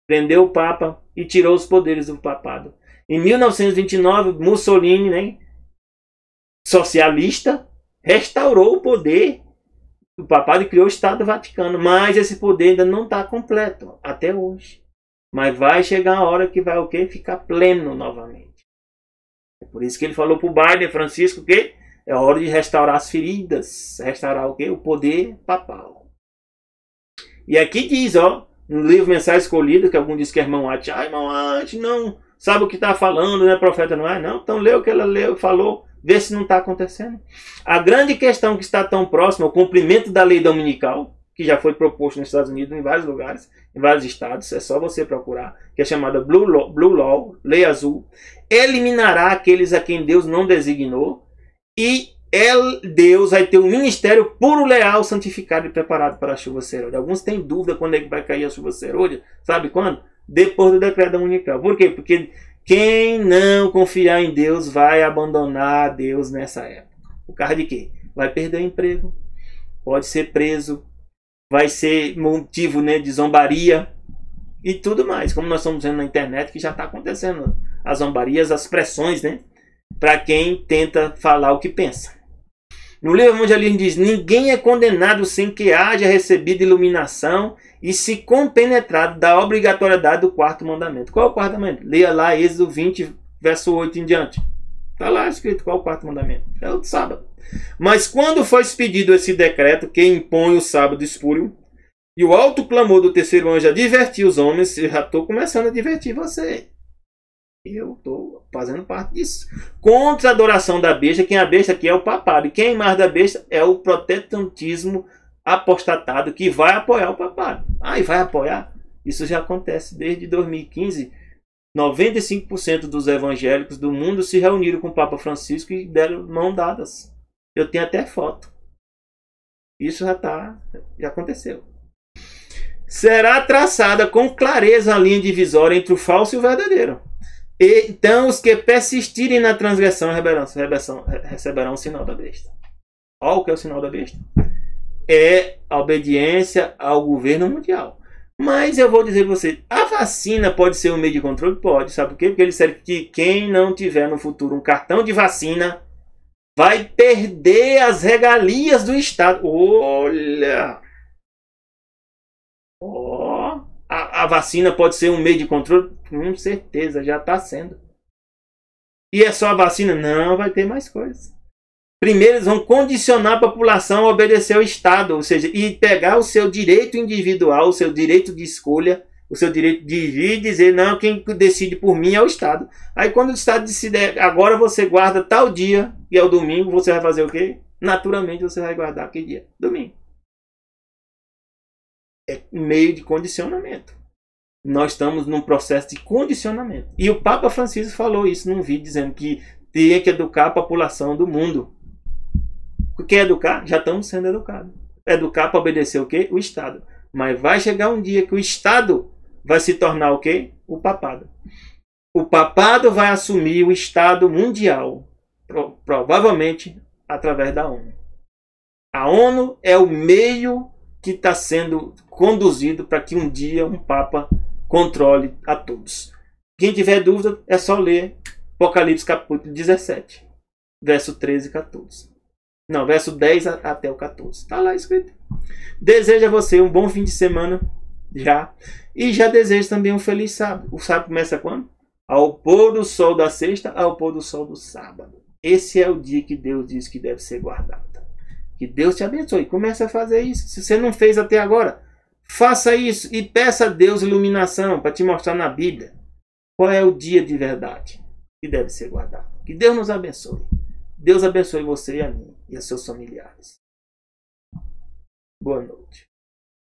Prendeu o Papa e tirou os poderes do papado. Em 1929, Mussolini, né, socialista, restaurou o poder do papado e criou o Estado do Vaticano. Mas esse poder ainda não está completo, até hoje. Mas vai chegar a hora que vai o quê? Ficar pleno novamente. É por isso que ele falou para o Biden, Francisco, que É hora de restaurar as feridas. Restaurar o quê? O poder papal. E aqui diz, ó, no livro Mensagem Escolhida, que algum diz que é irmão Ati. Ah, irmão Ati, não sabe o que está falando, né? Profeta não é? Não, então lê o que ela leu, falou, vê se não está acontecendo. A grande questão que está tão próxima, o cumprimento da lei dominical, que já foi proposto nos Estados Unidos, em vários lugares, em vários estados, é só você procurar, que é chamada Blue Law, Lei Azul, eliminará aqueles a quem Deus não designou, e Deus vai ter um ministério puro, leal, santificado e preparado para a chuva serôdia. Alguns têm dúvida quando é que vai cair a chuva serôdia, sabe quando? Depois do decreto dominical. Por quê? Porque quem não confiar em Deus vai abandonar Deus nessa época. Por causa de quê? Vai perder o emprego, pode ser preso, vai ser motivo, né, de zombaria e tudo mais. Como nós estamos vendo na internet que já está acontecendo as zombarias, as pressões, né, para quem tenta falar o que pensa. No livro Evangelismo diz: ninguém é condenado sem que haja recebido iluminação e se compenetrado da obrigatoriedade do quarto mandamento. Qual é o quarto mandamento? Leia lá Êxodo 20, verso 8 em diante. Está lá escrito qual é o quarto mandamento. É o sábado. Mas quando foi expedido esse decreto que impõe o sábado espúrio, e o alto clamor do terceiro anjo advertiu os homens, eu já estou começando a advertir você. Eu estou fazendo parte disso. Contra a adoração da besta, quem é a besta aqui é o papado. E quem é a imagem da besta é o protestantismo apostatado que vai apoiar o papado. Ah, e vai apoiar? Isso já acontece desde 2015. 95% dos evangélicos do mundo se reuniram com o Papa Francisco e deram mão dadas. Eu tenho até foto. Isso já aconteceu. Será traçada com clareza a linha divisória entre o falso e o verdadeiro. Então os que persistirem na transgressão receberão o sinal da besta. Olha o que é o sinal da besta. É a obediência ao governo mundial. Mas eu vou dizer para você, a vacina pode ser um meio de controle? Pode. Sabe por quê? Porque eles disseram que quem não tiver no futuro um cartão de vacina vai perder as regalias do Estado. Olha! A vacina pode ser um meio de controle? Com certeza, já está sendo. E é só a vacina? Não, vai ter mais coisas. Primeiro, eles vão condicionar a população a obedecer ao Estado, ou seja, e pegar o seu direito individual, o seu direito de escolha, o seu direito de vir e dizer, não, quem decide por mim é o Estado. Aí quando o Estado decide, agora você guarda tal dia, e é o domingo, você vai fazer o quê? Naturalmente você vai guardar que dia? Domingo. É um meio de condicionamento. Nós estamos num processo de condicionamento. E o Papa Francisco falou isso num vídeo, dizendo que tinha que educar a população do mundo. O que é educar? Já estamos sendo educados. Educar para obedecer o quê? O Estado. Mas vai chegar um dia que o Estado vai se tornar o quê? O papado. O papado vai assumir o Estado mundial. Provavelmente através da ONU. A ONU é o meio que está sendo conduzido para que um dia um Papa controle a todos. Quem tiver dúvida é só ler Apocalipse capítulo 17, verso 13 e 14. Não, verso 10 até o 14. Está lá escrito. Desejo a você um bom fim de semana já. E já desejo também um feliz sábado. O sábado começa quando? Ao pôr do sol da sexta, ao pôr do sol do sábado. Esse é o dia que Deus diz que deve ser guardado. Que Deus te abençoe. Comece a fazer isso. Se você não fez até agora, faça isso e peça a Deus iluminação para te mostrar na Bíblia qual é o dia de verdade que deve ser guardado. Que Deus nos abençoe. Deus abençoe você e a mim e a seus familiares. Boa noite.